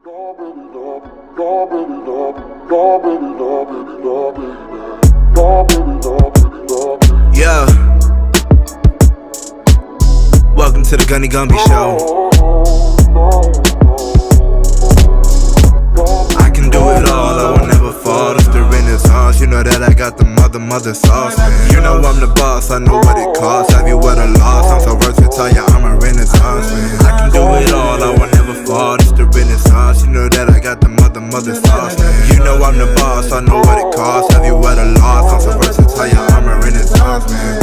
Yeah, welcome to the Gunny Gumby Show. I can do it all, I will never fall. It's the Renaissance, you know that I got the mother sauce, man. You know I'm the boss, I know what it costs. Have you ever lost? I'm so versatile, yeah, I'm a Renaissance, man. I can do it all, I will never fall. It's the Renaissance, you know that I got the mother sauce, man. You know I'm the boss, I know what it costs. Have you ever lost? I'm so versatile, yeah, I'm a Renaissance, man.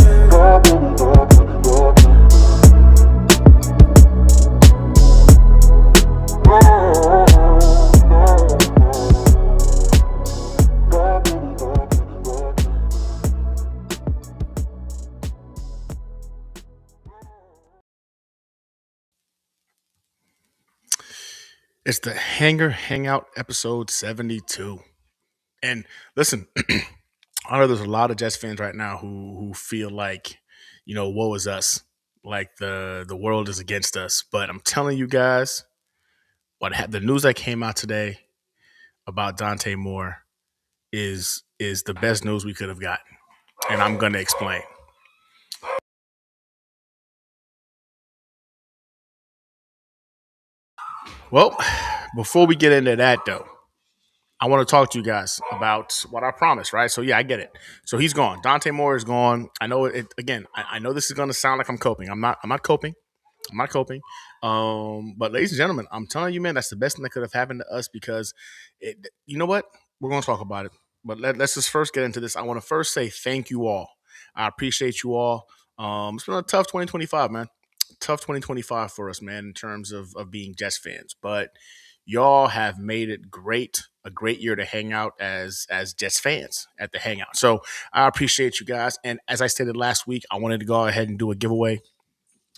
It's the Hangar HangOut episode 72. And listen, I know there's a lot of Jets fans right now who feel like, woe is us. Like the world is against us. But I'm telling you guys, the news that came out today about Dante Moore is the best news we could have gotten. And I'm gonna explain. Well, before we get into that though, I want to talk to you guys about what I promised, right? So yeah, I get it. So he's gone. Dante Moore is gone. I know it again. I know this is going to sound like I'm coping. I'm not coping. I'm not coping. But ladies and gentlemen, I'm telling you, man, that's the best thing that could have happened to us because, you know what? We're going to talk about it. But let's just first get into this. I want to first say thank you all. I appreciate you all. It's been a tough 2025, man. Tough 2025 for us, man, in terms of being Jets fans. But y'all have made it a great year to hang out as Jets fans at the Hangout. So I appreciate you guys. And as I stated last week, I wanted to go ahead and do a giveaway.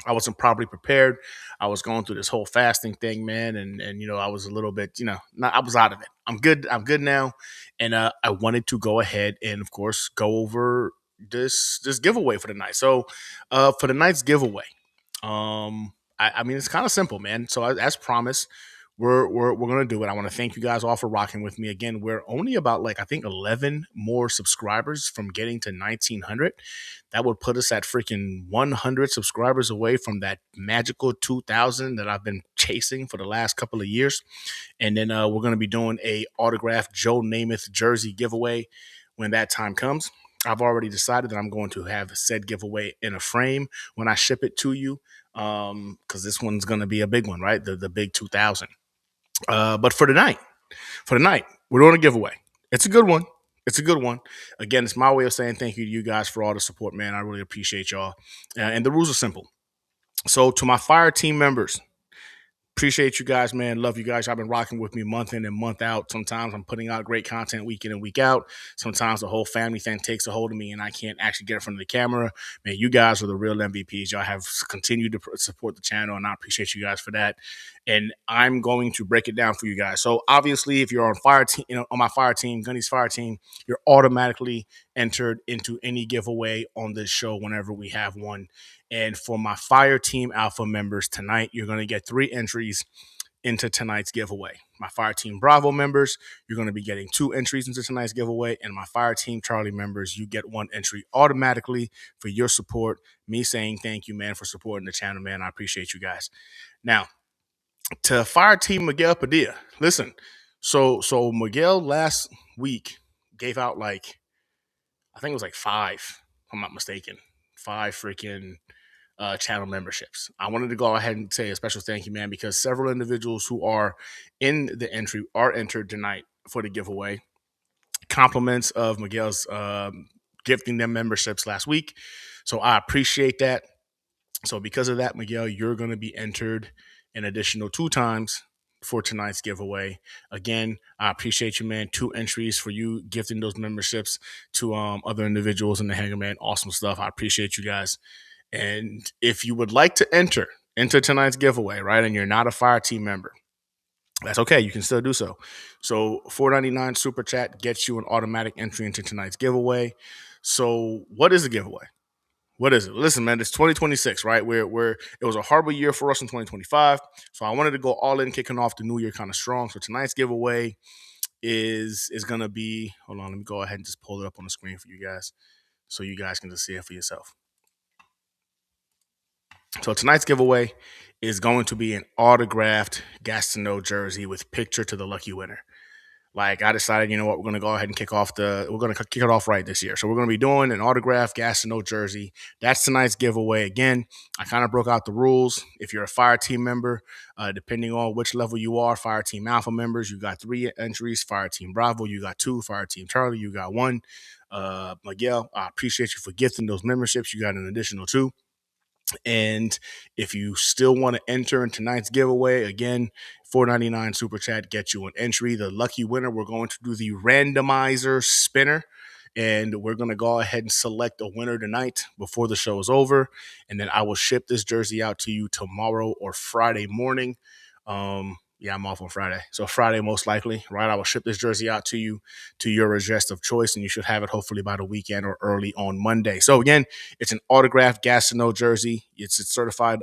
I wasn't properly prepared. I was going through this whole fasting thing, man, and I was a little bit, I was out of it. I'm good. I'm good now, and I wanted to go ahead and, of course, go over this giveaway for the night. So, for the night's giveaway, I mean, it's kind of simple, man. So as promised, we're gonna do it. I want to thank you guys all for rocking with me again. We're only about I think 11 more subscribers from getting to 1,900. That would put us at freaking 100 subscribers away from that magical 2,000 that I've been chasing for the last couple of years. And then we're gonna be doing a autographed Joe Namath jersey giveaway when that time comes. I've already decided that I'm going to have said giveaway in a frame when I ship it to you, because this one's going to be a big one, right? The big 2,000. But for tonight, we're doing a giveaway. It's a good one. It's a good one. Again, it's my way of saying thank you to you guys for all the support, man. I really appreciate y'all. And the rules are simple. So to my fire team members, appreciate you guys, man. Love you guys. Y'all been rocking with me month in and month out. Sometimes I'm putting out great content week in and week out. Sometimes the whole family thing takes a hold of me and I can't actually get in front of the camera. Man, you guys are the real MVPs. Y'all have continued to support the channel, and I appreciate you guys for that. And I'm going to break it down for you guys. So obviously, if you're on fire team, on my fire team, Gunny's fire team, you're automatically entered into any giveaway on this show whenever we have one. And for my Fire Team Alpha members tonight, you're going to get 3 entries into tonight's giveaway. My Fire Team Bravo members, you're going to be getting 2 entries into tonight's giveaway. And my Fire Team Charlie members, you get 1 entry automatically for your support. Me saying thank you, man, for supporting the channel, man. I appreciate you guys. Now, to Fire Team Miguel Padilla, listen. So Miguel last week gave out I think it was 5, if I'm not mistaken. 5 freaking channel memberships. I wanted to go ahead and say a special thank you, man, because several individuals who are in the entry are entered tonight for the giveaway. Compliments of Miguel's gifting them memberships last week. So I appreciate that. So because of that, Miguel, you're going to be entered an additional 2 times for tonight's giveaway. Again, I appreciate you, man. 2 entries for you gifting those memberships to other individuals in the Hangar, man. Awesome stuff. I appreciate you guys. And if you would like to enter tonight's giveaway, right, and you're not a Fire Team member, that's okay. You can still do so. So $4.99 Super Chat gets you an automatic entry into tonight's giveaway. So what is the giveaway? What is it? Listen, man, it's 2026, right? Where it was a horrible year for us in 2025. So I wanted to go all in, kicking off the new year kind of strong. So tonight's giveaway is gonna be. Hold on, let me go ahead and just pull it up on the screen for you guys, so you guys can just see it for yourself. So tonight's giveaway is going to be an autographed Gastineau jersey with picture to the lucky winner. Like I decided, you know what, we're gonna go ahead and we're gonna kick it off right this year. So we're gonna be doing an autographed Gastineau jersey. That's tonight's giveaway. Again, I kind of broke out the rules. If you're a fire team member, depending on which level you are, fire team alpha members, you got 3 entries. Fire team Bravo, you got 2. Fire team Charlie, you got 1. Miguel, I appreciate you for gifting those memberships. You got an additional 2. And if you still want to enter in tonight's giveaway, again, $4.99 super chat gets you an entry. The lucky winner, we're going to do the randomizer spinner, and we're going to go ahead and select a winner tonight before the show is over, and then I will ship this jersey out to you tomorrow or Friday morning. Yeah, I'm off on Friday. So Friday, most likely, right? I will ship this jersey out to you to your address of choice, and you should have it hopefully by the weekend or early on Monday. So again, it's an autographed Gastineau jersey. It's a certified.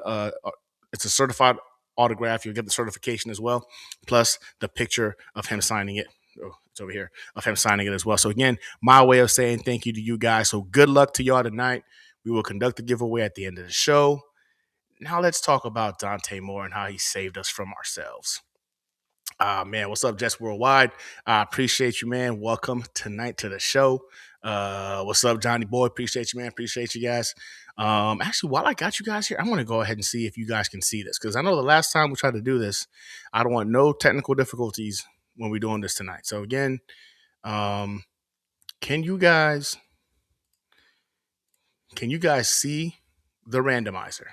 It's a certified autograph. You'll get the certification as well, plus the picture of him signing it. Oh, it's over here, of him signing it as well. So again, my way of saying thank you to you guys. So good luck to y'all tonight. We will conduct the giveaway at the end of the show. Now let's talk about Dante Moore and how he saved us from ourselves. Man, what's up, Jets Worldwide? I appreciate you, man. Welcome tonight to the show. What's up, Johnny Boy? Appreciate you, man. Appreciate you guys. Actually, while I got you guys here, I'm going to go ahead and see if you guys can see this, because I know the last time we tried to do this, I don't want no technical difficulties when we're doing this tonight. So again, can you guys see the randomizer?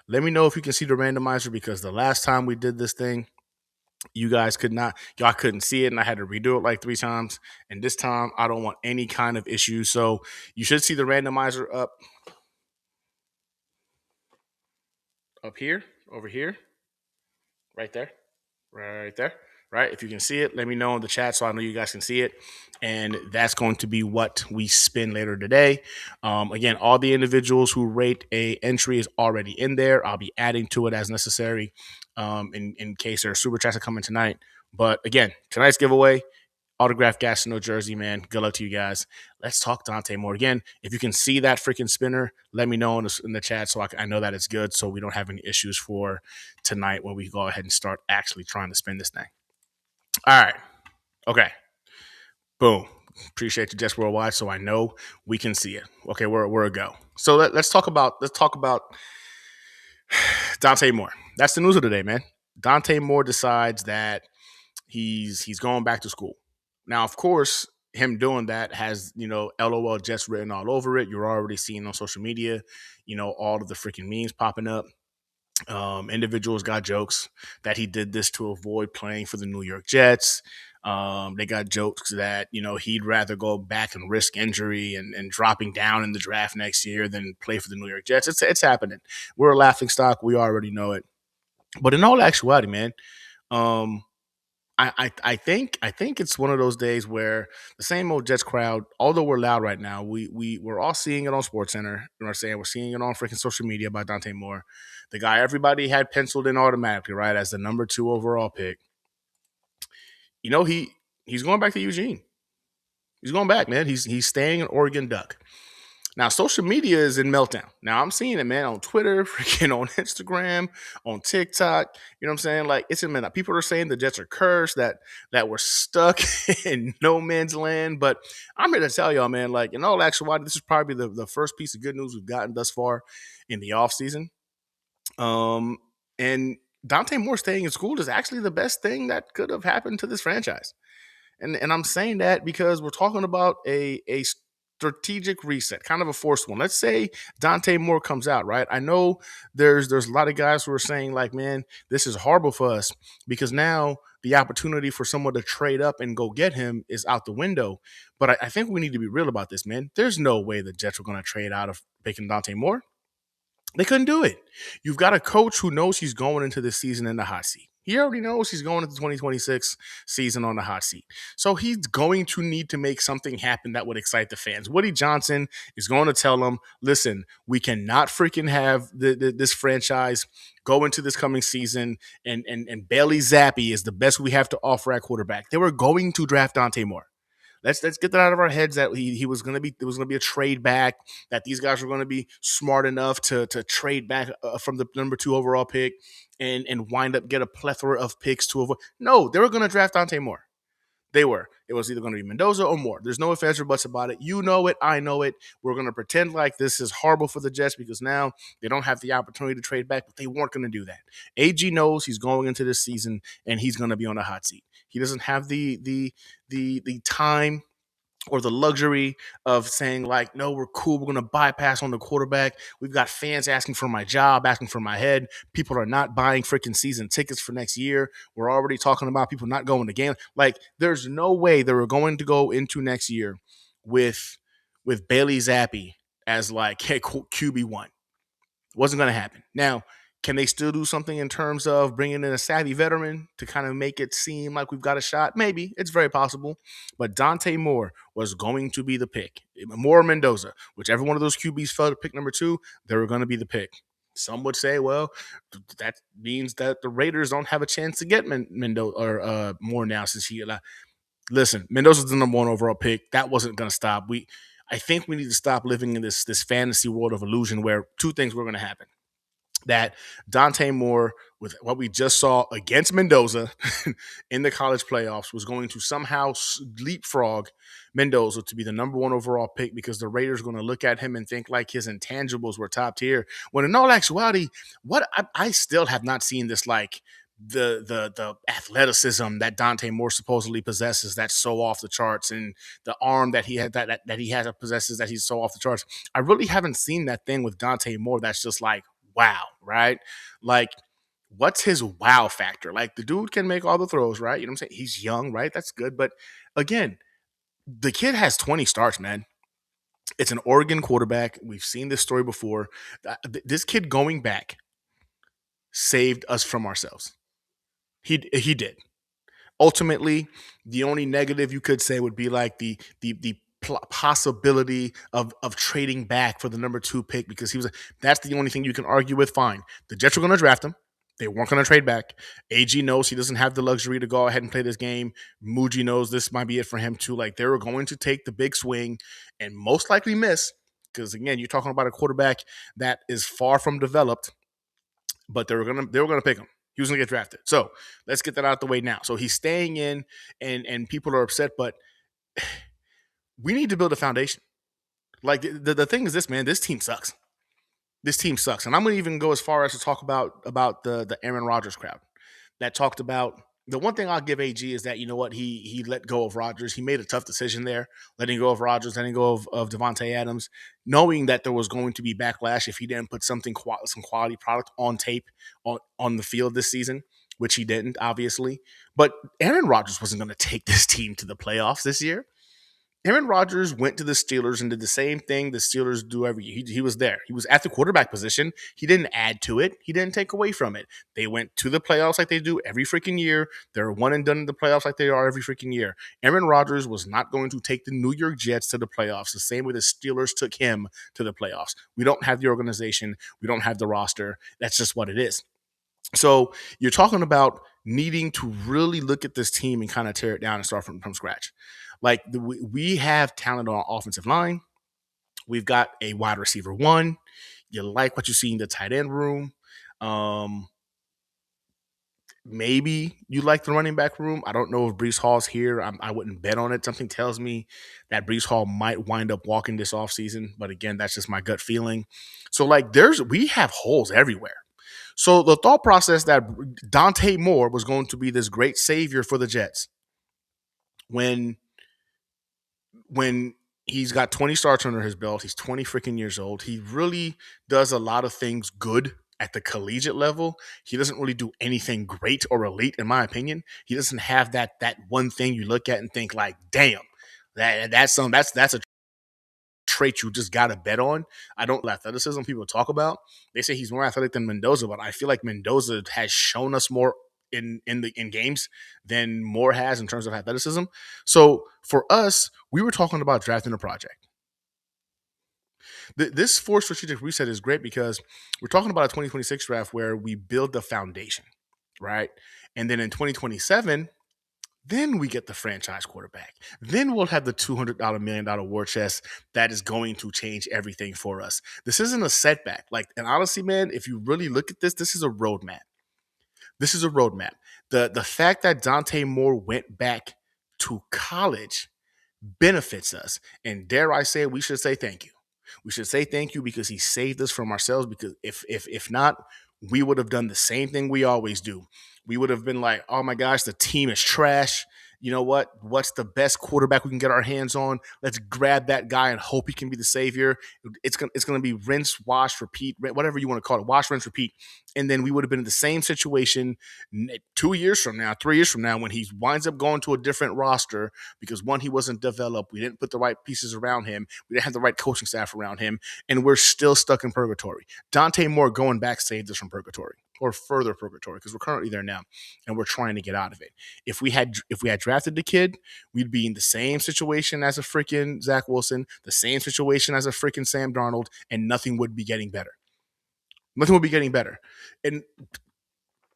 Let me know if you can see the randomizer, because the last time we did this thing, you guys y'all couldn't see it, and I had to redo it like 3 times. And this time, I don't want any kind of issue. So you should see the randomizer up here, over here, right there, right? If you can see it, let me know in the chat so I know you guys can see it. And that's going to be what we spin later today. Again, all the individuals who rate a entry is already in there. I'll be adding to it as necessary in case there are super chats that come in tonight. But again, tonight's giveaway, autographed Gastineau jersey, man. Good luck to you guys. Let's talk Dante Moore. Again, if you can see that freaking spinner, let me know in the chat so I know that it's good, so we don't have any issues for tonight when we go ahead and start actually trying to spin this thing. All right. Okay. Boom. Appreciate you, Jets Worldwide, so I know we can see it. Okay, we're a go. So let's talk about Dante Moore. That's the news of the day, man. Dante Moore decides that he's going back to school. Now, of course, him doing that has, LOL Jets written all over it. You're already seeing on social media, all of the freaking memes popping up. Individuals got jokes that he did this to avoid playing for the New York Jets. They got jokes that, he'd rather go back and risk injury and dropping down in the draft next year than play for the New York Jets. It's happening. We're a laughing stock. We already know it. But in all actuality, man, I think it's one of those days where the same old Jets crowd, although we're loud right now, we're all seeing it on SportsCenter. You know what I'm saying? We're seeing it on freaking social media by Dante Moore, the guy everybody had penciled in automatically, right, as the number 2 overall pick. He's going back to Eugene. He's going back, man. He's staying an Oregon Duck. Now, social media is in meltdown. Now, I'm seeing it, man, on Twitter, freaking on Instagram, on TikTok. You know what I'm saying? Like, it's in meltdown. People are saying the Jets are cursed, that we're stuck in no man's land. But I'm here to tell y'all, man, like, in all actuality, this is probably the first piece of good news we've gotten thus far in the offseason. And Dante Moore staying in school is actually the best thing that could have happened to this franchise. And I'm saying that because we're talking about a strategic reset, kind of a forced one. Let's say Dante Moore comes out, right? I know there's a lot of guys who are saying, like, man, this is horrible for us because now the opportunity for someone to trade up and go get him is out the window. But I think we need to be real about this, man. There's no way the Jets are going to trade out of picking Dante Moore. They couldn't do it. You've got a coach who knows he's going into this season in the hot seat. He already knows he's going into the 2026 season on the hot seat. So he's going to need to make something happen that would excite the fans. Woody Johnson is going to tell them, listen, we cannot freaking have this franchise go into this coming season and Bailey Zappi is the best we have to offer at quarterback. They were going to draft Dante Moore. Let's get that out of our heads that he was going to be, there was going to be a trade back, that these guys were going to be smart enough to trade back from the number 2 overall pick and wind up get a plethora of picks to avoid. No, they were going to draft Dante Moore. They were. It was either going to be Mendoza or Moore. There's no ifs, ands, or buts about it. You know it. I know it. We're going to pretend like this is horrible for the Jets because now they don't have the opportunity to trade back, but they weren't going to do that. AG knows he's going into this season and he's going to be on the hot seat. He doesn't have the time or the luxury of saying like, no, we're cool. We're going to bypass on the quarterback. We've got fans asking for my job, asking for my head. People are not buying freaking season tickets for next year. We're already talking about people not going to games. Like, there's no way they were going to go into next year with Bailey Zappi as like, hey, QB1. Wasn't going to happen. Now, can they still do something in terms of bringing in a savvy veteran to kind of make it seem like we've got a shot? Maybe. It's very possible. But Dante Moore was going to be the pick. Moore or Mendoza, whichever one of those QBs fell to pick number 2, they were going to be the pick. Some would say, well, that means that the Raiders don't have a chance to get Mendoza or Moore now since he. Listen, Mendoza's the number 1 overall pick. That wasn't going to stop. I think we need to stop living in this fantasy world of illusion where 2 things were going to happen. That Dante Moore, with what we just saw against Mendoza in the college playoffs, was going to somehow leapfrog Mendoza to be the number 1 overall pick because the Raiders are going to look at him and think like his intangibles were top tier. When in all actuality, what I still have not seen this like the athleticism that Dante Moore supposedly possesses that's so off the charts, and the arm that he had that he has possesses that he's so off the charts. I really haven't seen that thing with Dante Moore that's just like wow, right? Like, what's his wow factor? Like, the dude can make all the throws, right? You know what I'm saying? He's young, right? That's good. But again, the kid has 20 starts, man. It's an Oregon quarterback. We've seen this story before. This kid going back saved us from ourselves. He did. Ultimately, the only negative you could say would be like the possibility of trading back for the number 2 pick because that's the only thing you can argue with. Fine. The Jets were going to draft him. They weren't going to trade back. AG knows he doesn't have the luxury to go ahead and play this game. Muji knows this might be it for him too. Like, they were going to take the big swing and most likely miss because, again, you're talking about a quarterback that is far from developed, but they were gonna pick him. He was gonna get drafted. So let's get that out of the way now. So he's staying in, and people are upset, but we need to build a foundation. Like, the thing is this, man, this team sucks. This team sucks. And I'm gonna even go as far as to talk about the Aaron Rodgers crowd that talked about. The one thing I'll give AG is that, you know what, he let go of Rodgers. He made a tough decision there, letting go of Rodgers, letting go of Devontae Adams, knowing that there was going to be backlash if he didn't put some quality product on tape on the field this season, which he didn't, obviously. But Aaron Rodgers wasn't going to take this team to the playoffs this year. Aaron Rodgers went to the Steelers and did the same thing the Steelers do every year. He was there. He was at the quarterback position. He didn't add to it. He didn't take away from it. They went to the playoffs like they do every freaking year. They're one and done in the playoffs like they are every freaking year. Aaron Rodgers was not going to take the New York Jets to the playoffs the same way the Steelers took him to the playoffs. We don't have the organization. We don't have the roster. That's just what it is. So you're talking about needing to really look at this team and kind of tear it down and start from scratch. Like, we have talent on our offensive line. We've got a wide receiver 1. You like what you see in the tight end room. Maybe you like the running back room. I don't know if Breece Hall's here. I wouldn't bet on it. Something tells me that Breece Hall might wind up walking this offseason. But again, that's just my gut feeling. So, like, we have holes everywhere. So the thought process that Dante Moore was going to be this great savior for the Jets when he's got 20 starts under his belt, he's 20 freaking years old. He really does a lot of things good at the collegiate level. He doesn't really do anything great or elite, in my opinion. He doesn't have that one thing you look at and think like, damn, that's a trait you just got to bet on. I don't athleticism people talk about. They say he's more athletic than Mendoza, but I feel like Mendoza has shown us more in games than Moore has in terms of athleticism. So for us, we were talking about drafting a project. This forced strategic reset is great because we're talking about a 2026 draft where we build the foundation, right? And then in 2027, then we get the franchise quarterback. Then we'll have the $200 million war chest that is going to change everything for us. This isn't a setback. Like, and honestly, man, if you really look at this, this is a roadmap. This is a roadmap. The fact that Dante Moore went back to college benefits us. And dare I say, we should say thank you. We should say thank you because he saved us from ourselves. Because if not, we would have done the same thing we always do. We would have been like, oh my gosh, the team is trash. You know what? What's the best quarterback we can get our hands on? Let's grab that guy and hope he can be the savior. It's gonna be rinse, wash, repeat, whatever you want to call it, wash, rinse, repeat. And then we would have been in the same situation 2 years from now, 3 years from now, when he winds up going to a different roster because one, he wasn't developed. We didn't put the right pieces around him. We didn't have the right coaching staff around him, and we're still stuck in purgatory. Dante Moore going back saved us from purgatory or further purgatory because we're currently there now, and we're trying to get out of it. If we had drafted the kid, we'd be in the same situation as a freaking Zach Wilson, the same situation as a freaking Sam Darnold, and nothing would be getting better. Nothing would be getting better. And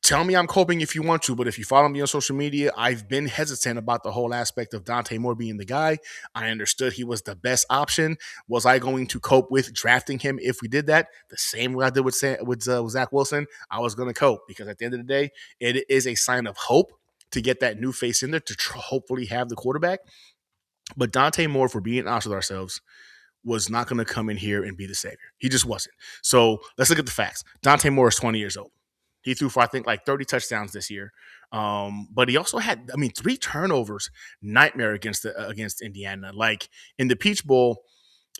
tell me I'm coping if you want to, but if you follow me on social media, I've been hesitant about the whole aspect of Dante Moore being the guy. I understood he was the best option. Was I going to cope with drafting him if we did that? The same way I did with Zach Wilson, I was going to cope because at the end of the day, it is a sign of hope to get that new face in there to hopefully have the quarterback. But Dante Moore, for being honest with ourselves, was not going to come in here and be the savior. He just wasn't. So let's look at the facts. Dante Moore is 20 years old. He threw for, I think, like 30 touchdowns this year. But he also had, 3 turnovers, nightmare against Indiana. Like in the Peach Bowl,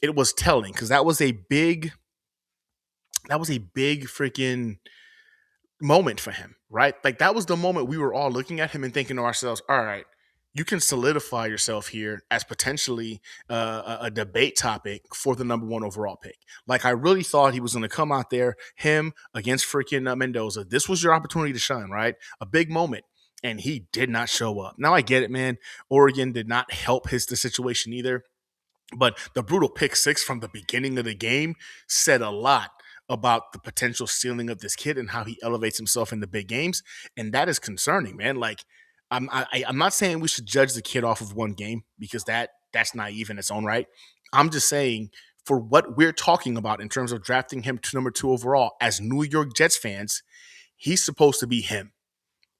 it was telling because that was a big freaking moment for him, right? Like that was the moment we were all looking at him and thinking to ourselves, all right, you can solidify yourself here as potentially a debate topic for the number 1 overall pick. Like I really thought he was going to come out there, him against freaking Mendoza. This was your opportunity to shine, right? A big moment. And he did not show up. Now I get it, man. Oregon did not help the situation either. But the brutal pick 6 from the beginning of the game said a lot about the potential ceiling of this kid and how he elevates himself in the big games. And that is concerning, man. Like, I'm not saying we should judge the kid off of one game because that's naive in its own right. I'm just saying for what we're talking about in terms of drafting him to number 2 overall as New York Jets fans, he's supposed to be him.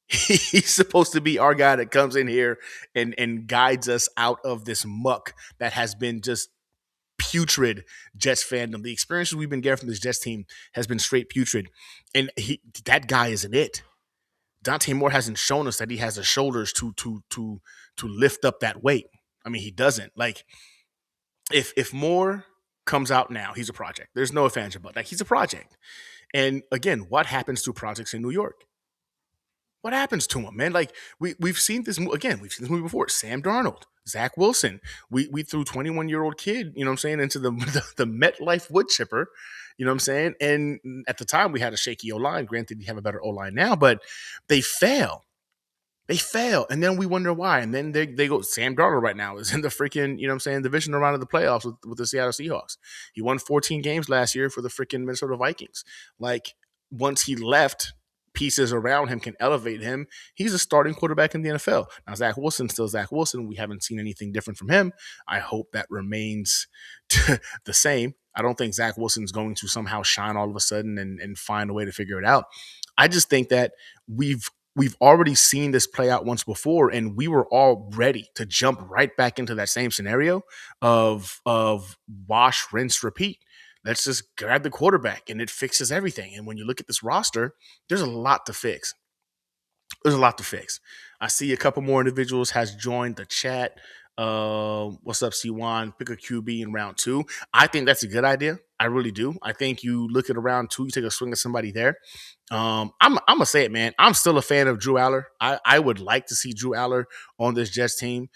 He's supposed to be our guy that comes in here and guides us out of this muck that has been just putrid Jets fandom. The experiences we've been getting from this Jets team has been straight putrid. And that guy isn't it. Dante Moore hasn't shown us that he has the shoulders to lift up that weight. I mean, he doesn't. Like, if Moore comes out now, he's a project. There's no ifs, ands, or buts. Like, he's a project. And again, what happens to projects in New York? What happens to him, man? Like we've seen this again. We've seen this movie before. Sam Darnold, Zach Wilson. We threw 21-year-old kid, you know what I'm saying, into the MetLife wood chipper, you know what I'm saying. And at the time, we had a shaky O line. Granted, we have a better O line now, but they fail. They fail, and then we wonder why. And then they go. Sam Darnold right now is in the freaking, you know what I'm saying, divisional round of the playoffs with the Seattle Seahawks. He won 14 games last year for the freaking Minnesota Vikings. Like once he left, pieces around him can elevate him. He's a starting quarterback in the NFL. Now, Zach Wilson's still Zach Wilson. We haven't seen anything different from him. I hope that remains the same. I don't think Zach Wilson's going to somehow shine all of a sudden and find a way to figure it out. I just think that we've already seen this play out once before, and we were all ready to jump right back into that same scenario of wash, rinse, repeat. Let's just grab the quarterback and it fixes everything. And when you look at this roster, there's a lot to fix. There's a lot to fix. I see a couple more individuals has joined the chat. What's up, C1? Pick a QB in round 2. I think that's a good idea. I really do. I think you look at around two, you take a swing at somebody there. I'm gonna say it, man. I'm still a fan of Drew Aller. I would like to see Drew Aller on this Jets team.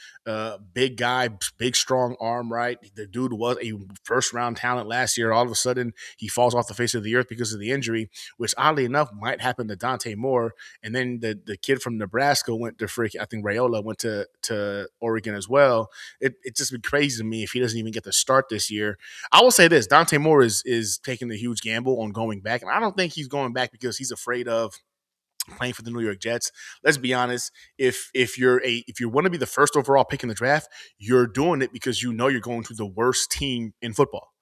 Big guy, big strong arm, right? The dude was a first round talent last year. All of a sudden, he falls off the face of the earth because of the injury, which oddly enough might happen to Dante Moore. And then the kid from Nebraska went to I think Rayola went to Oregon as well. It just be crazy to me if he doesn't even get to start this year. I will say this: Dante Moore is taking a huge gamble on going back, and I don't think he's going back because he's afraid of playing for the New York Jets. Let's be honest. If you want to be the first overall pick in the draft, you're doing it because you know you're going to the worst team in football.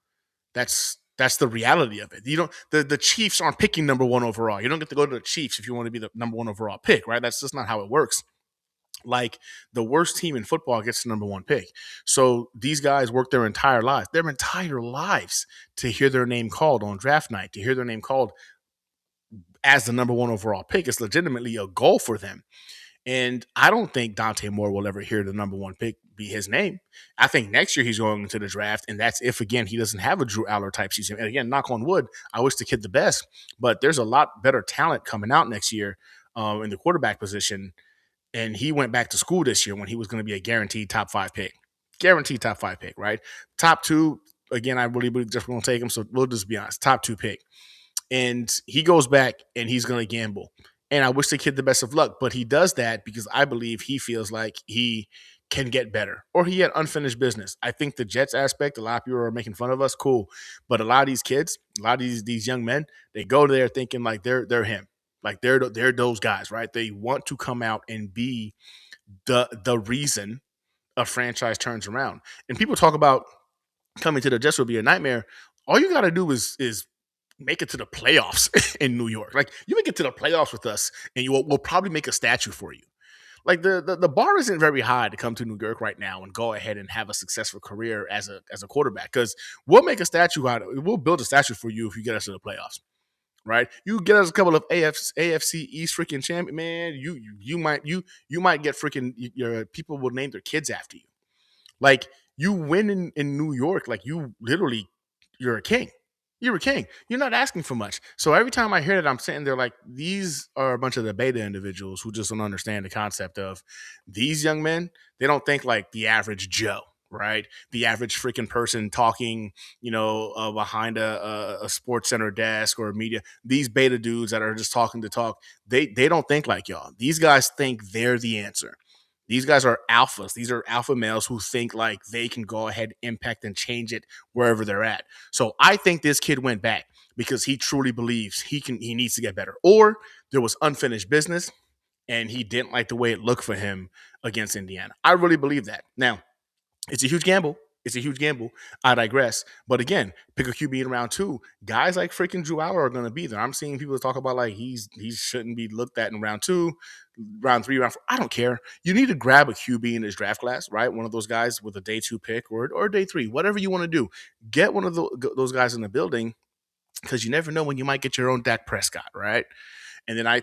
That's the reality of it. You don't the Chiefs aren't picking number one overall. You don't get to go to the Chiefs if you want to be the number one overall pick, right? That's just not how it works. Like the worst team in football gets the number one pick. So these guys work their entire lives to hear their name called on draft night, to hear their name called as the number one overall pick. It's legitimately a goal for them. And I don't think Dante Moore will ever hear the number one pick be his name. I think next year he's going into the draft, and that's if, again, he doesn't have a Drew Aller type season. And again, knock on wood, I wish the kid the best, but there's a lot better talent coming out next year in the quarterback position. And he went back to school this year when he was going to be a guaranteed top five pick. Guaranteed top five pick, right? Top two, again, I really believe just going to take him, so we'll just be honest, top two pick. And he goes back and he's going to gamble. And I wish the kid the best of luck, but he does that because I believe he feels like he can get better or he had unfinished business. I think the Jets aspect, a lot of people are making fun of us, cool. But a lot of these kids, a lot of these young men, they go there thinking like they're him. Like they're those guys, right? They want to come out and be the reason a franchise turns around. And people talk about coming to the Jets would be a nightmare. All you got to do is make it to the playoffs in New York. Like you make it to the playoffs with us, and we'll probably make a statue for you. Like the bar isn't very high to come to New York right now and go ahead and have a successful career as a quarterback because we'll make a statue out of it. We'll build a statue for you if you get us to the playoffs. Right, you get us a couple of AFC East freaking champion, man. You might get freaking your people will name their kids after you. Like you win in New York, like you literally, you're a king. You're a king. You're not asking for much. So every time I hear that, I'm sitting there like, these are a bunch of the beta individuals who just don't understand the concept of these young men. They don't think like the average Joe, right? The average freaking person talking, behind a sports center desk or a media. These beta dudes that are just talking to talk, they don't think like y'all. These guys think they're the answer. These guys are alphas. These are alpha males who think like they can go ahead, impact, and change it wherever they're at. So I think this kid went back because he truly believes he needs to get better. Or there was unfinished business and he didn't like the way it looked for him against Indiana. I really believe that. Now, it's a huge gamble. It's a huge gamble. I digress. But again, pick a QB in round two. Guys like freaking Drew Aller are going to be there. I'm seeing people talk about like he shouldn't be looked at in round two, round three, round four. I don't care. You need to grab a QB in this draft class, right? One of those guys with a day two pick or day three, whatever you want to do. Get one of those guys in the building because you never know when you might get your own Dak Prescott, right? And then I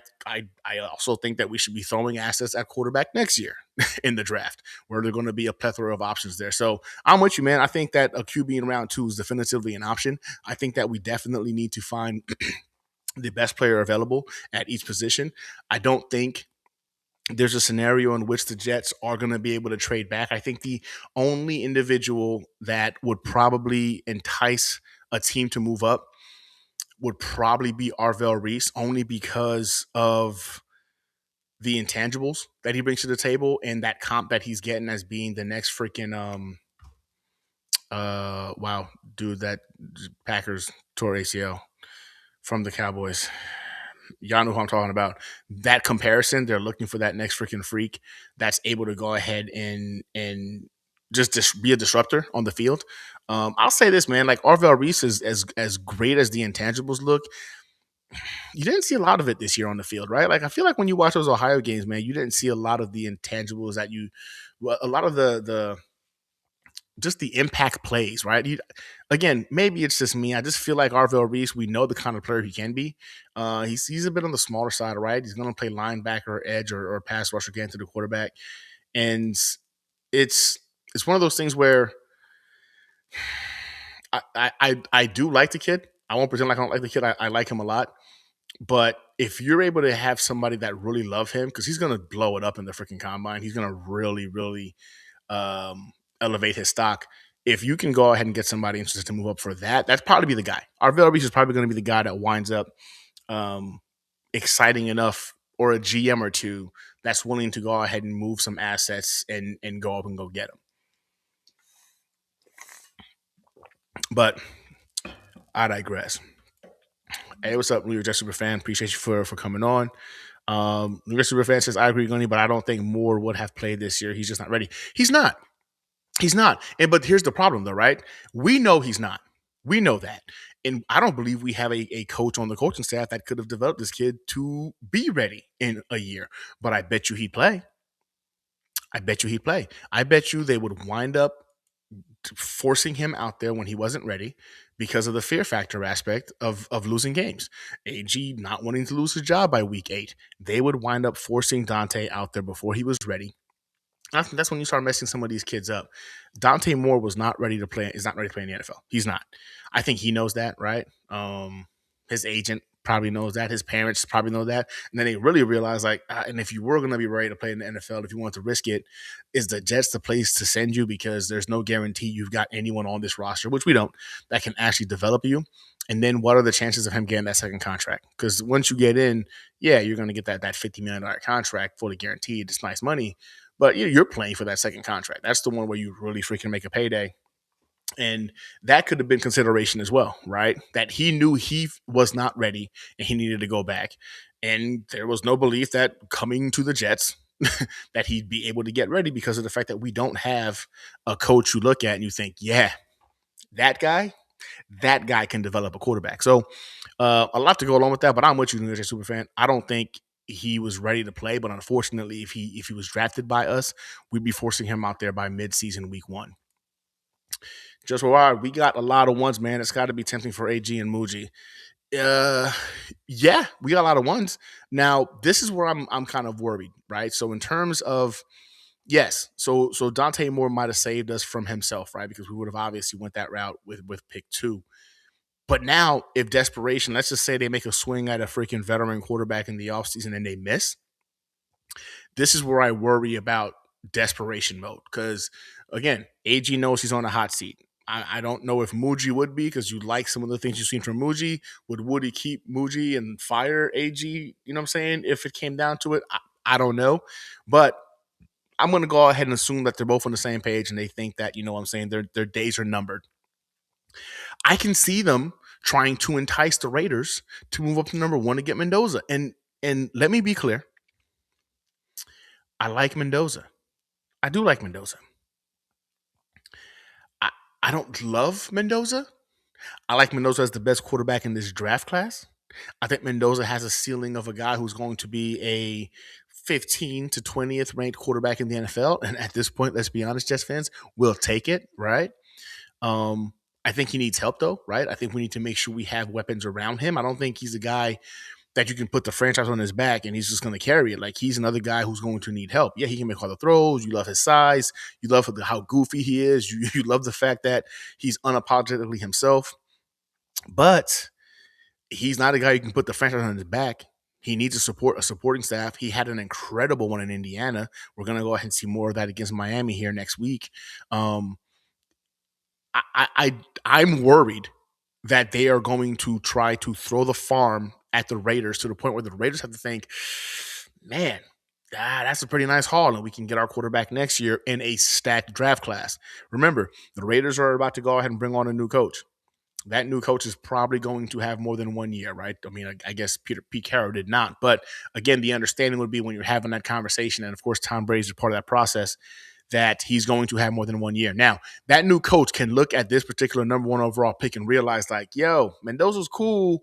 also think that we should be throwing assets at quarterback next year in the draft, where there's going to be a plethora of options there. So I'm with you, man. I think that a QB in round two is definitively an option. I think that we definitely need to find the best player available at each position. I don't think there's a scenario in which the Jets are going to be able to trade back. I think the only individual that would probably entice a team to move up would probably be Arvell Reese, only because of the intangibles that he brings to the table and that comp that he's getting as being the next freaking wow, dude, that Packers tore ACL from the Cowboys. Y'all know who I'm talking about. That comparison, they're looking for that next freaking freak that's able to go ahead and just be a disruptor on the field. I'll say this, man. Like Arvell Reese is as great as the intangibles look. You didn't see a lot of it this year on the field, right? Like I feel like when you watch those Ohio games, man, you didn't see a lot of the intangibles that a lot of the just the impact plays, right? Again, maybe it's just me. I just feel like Arvell Reese, we know the kind of player he can be. He's a bit on the smaller side, right? He's going to play linebacker, edge, or pass rusher, getting to the quarterback, and it's one of those things where I do like the kid. I won't pretend like I don't like the kid. I like him a lot. But if you're able to have somebody that really love him, because he's gonna blow it up in the freaking combine, he's gonna really elevate his stock. If you can go ahead and get somebody interested to move up for that, that's probably be the guy. Arvell Reese is probably going to be the guy that winds up um, exciting enough, or a GM or two that's willing to go ahead and move some assets and go up and go get them. But I digress. Hey, what's up, New York Jets super fan? Appreciate you for coming on. New York super fan says I agree, Gunny, but I don't think Moore would have played this year. He's just not ready. He's not. He's not. And but here's the problem, though, right? We know he's not. We know that. And I don't believe we have a coach on the coaching staff that could have developed this kid to be ready in a year. But I bet you he'd play. I bet you he'd play. I bet you they would wind up forcing him out there when he wasn't ready because of the fear factor aspect of losing games. AG not wanting to lose his job by week 8. They would wind up forcing Dante out there before he was ready. I think that's when you start messing some of these kids up. Dante Moore was not ready to play. Is not ready to play in the NFL. He's not. I think he knows that, right? His agent probably knows that. His parents probably know that. And then they really realize, like, and if you were going to be ready to play in the NFL, if you want to risk it, is the Jets the place to send you? Because there's no guarantee you've got anyone on this roster, which we don't, that can actually develop you. And then what are the chances of him getting that second contract? Because once you get in, yeah, you're going to get that $50 million contract, fully guaranteed. It's nice money. But you're playing for that second contract. That's the one where you really freaking make a payday. And that could have been consideration as well, right? That he knew he was not ready and he needed to go back. And there was no belief that coming to the Jets that he'd be able to get ready because of the fact that we don't have a coach you look at and you think, yeah, that guy can develop a quarterback. So a lot to go along with that, but I'm with you, New York Super fan. I don't think he was ready to play, but unfortunately, if he was drafted by us, we'd be forcing him out there by midseason week 1. Just why we got a lot of ones, man. It's got to be tempting for AG and Muji. Yeah, we got a lot of ones. Now, this is where I'm kind of worried, right? So in terms of yes, so Dante Moore might have saved us from himself, right? Because we would have obviously went that route with pick 2. But now, if desperation, let's just say they make a swing at a freaking veteran quarterback in the offseason and they miss, this is where I worry about desperation mode. Because, again, AG knows he's on a hot seat. I don't know if Muji would be, because you like some of the things you've seen from Muji. Would Woody keep Muji and fire AG? You know what I'm saying? If it came down to it, I don't know. But I'm going to go ahead and assume that they're both on the same page and they think that, you know what I'm saying, their days are numbered. I can see them trying to entice the Raiders to move up to number 1 to get Mendoza. And let me be clear. I like Mendoza. I do like Mendoza. I don't love Mendoza. I like Mendoza as the best quarterback in this draft class. I think Mendoza has a ceiling of a guy who's going to be a 15 to 20th ranked quarterback in the NFL. And at this point, let's be honest, Jets fans, we'll take it, right? I think he needs help, though, right? I think we need to make sure we have weapons around him. I don't think he's a guy that you can put the franchise on his back and he's just going to carry it. Like, he's another guy who's going to need help. Yeah, he can make all the throws. You love his size. You love how goofy he is. You love the fact that he's unapologetically himself. But he's not a guy you can put the franchise on his back. He needs a supporting staff. He had an incredible one in Indiana. We're going to go ahead and see more of that against Miami here next week. I'm worried that they are going to try to throw the farm at the Raiders to the point where the Raiders have to think, man, that's a pretty nice haul, and we can get our quarterback next year in a stacked draft class. Remember, the Raiders are about to go ahead and bring on a new coach. That new coach is probably going to have more than 1 year, right? I mean, I guess Pete Carroll did not. But again, the understanding would be when you're having that conversation, and of course, Tom Brady is part of that process, that he's going to have more than 1 year. Now, that new coach can look at this particular number 1 overall pick and realize, like, yo, Mendoza's cool,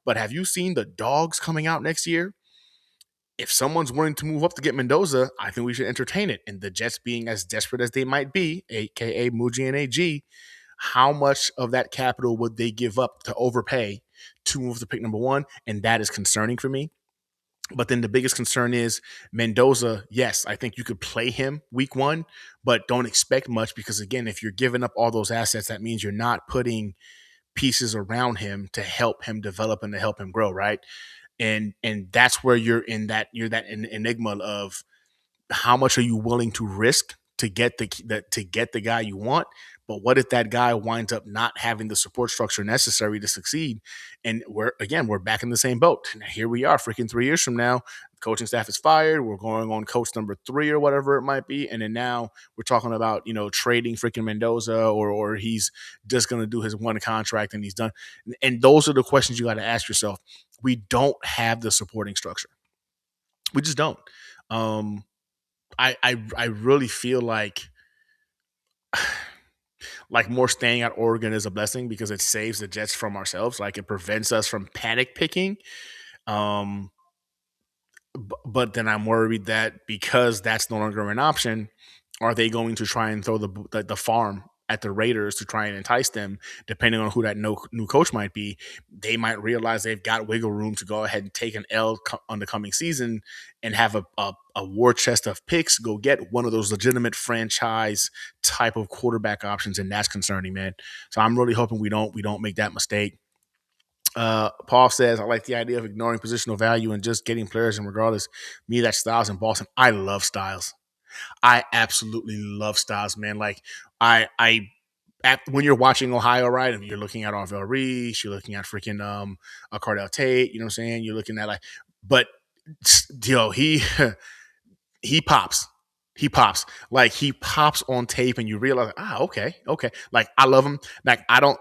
but have you seen the dogs coming out next year? If someone's willing to move up to get Mendoza, I think we should entertain it. And the Jets being as desperate as they might be, a.k.a. Muji and AG, how much of that capital would they give up to overpay to move to pick number 1? And that is concerning for me. But then the biggest concern is Mendoza. Yes, I think you could play him week one, but don't expect much because, again, if you're giving up all those assets, that means you're not putting pieces around him to help him develop and to help him grow, right? And that's where you're that enigma of how much are you willing to risk to get to get the guy you want. But what if that guy winds up not having the support structure necessary to succeed? And we're back in the same boat. And here we are, freaking 3 years from now. The coaching staff is fired. We're going on coach number 3 or whatever it might be. And then now we're talking about, trading freaking Mendoza, or he's just gonna do his one contract and he's done. And those are the questions you got to ask yourself. We don't have the supporting structure. We just don't. Um, I really feel like more staying at Oregon is a blessing because it saves the Jets from ourselves. Like, it prevents us from panic picking. Um, but then I'm worried that because that's no longer an option, are they going to try and throw the farm at the Raiders to try and entice them? Depending on who that new coach might be, they might realize they've got wiggle room to go ahead and take an L on the coming season and have a war chest of picks, go get one of those legitimate franchise type of quarterback options, and that's concerning, man. So I'm really hoping we don't make that mistake. Paul says, I like the idea of ignoring positional value and just getting players, and regardless, me, that's Styles in Boston. I love Styles. I absolutely love Styles, man. Like, when you're watching Ohio, right, and you're looking at Arvell Reese, you're looking at freaking a Cardell Tate, you know what I'm saying? You're looking at but he he pops. He pops. Like, he pops on tape and you realize, okay, okay. Like, I love him. Like, I don't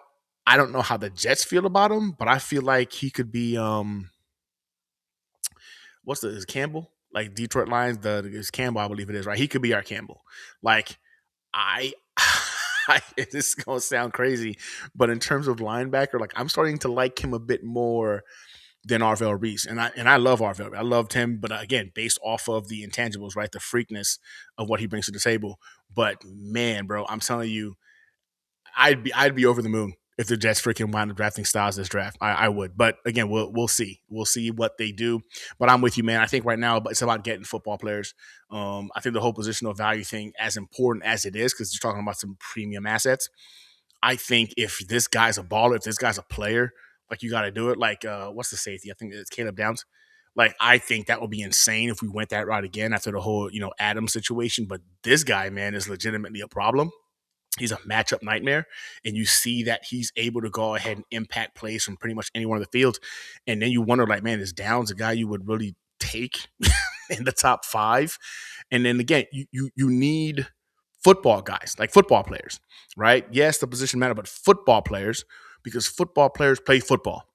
know how the Jets feel about him, but I feel like he could be is Campbell? Like, Detroit Lions, is Campbell, I believe it is, right? He could be our Campbell. Like, I this is gonna sound crazy, but in terms of linebacker, like, I'm starting to like him a bit more than Arvell Reese. And I love Arvell. I loved him, but again, based off of the intangibles, right? The freakness of what he brings to the table. But man, bro, I'm telling you, I'd be over the moon if the Jets freaking wound up drafting Styles this draft. I would. But again, we'll see. We'll see what they do. But I'm with you, man. I think right now it's about getting football players. I think the whole positional value thing, as important as it is, because you're talking about some premium assets, I think if this guy's a baller, if this guy's a player, like, you got to do it. Like, what's the safety? I think it's Caleb Downs. Like, I think that would be insane if we went that route again after the whole, Adam situation. But this guy, man, is legitimately a problem. He's a matchup nightmare, and you see that he's able to go ahead and impact plays from pretty much any one of the fields. And then you wonder, like, man, is Downs a guy you would really take in the top 5? And then again, you need football guys, like football players, right? Yes, the position matter, but football players, because football players play football.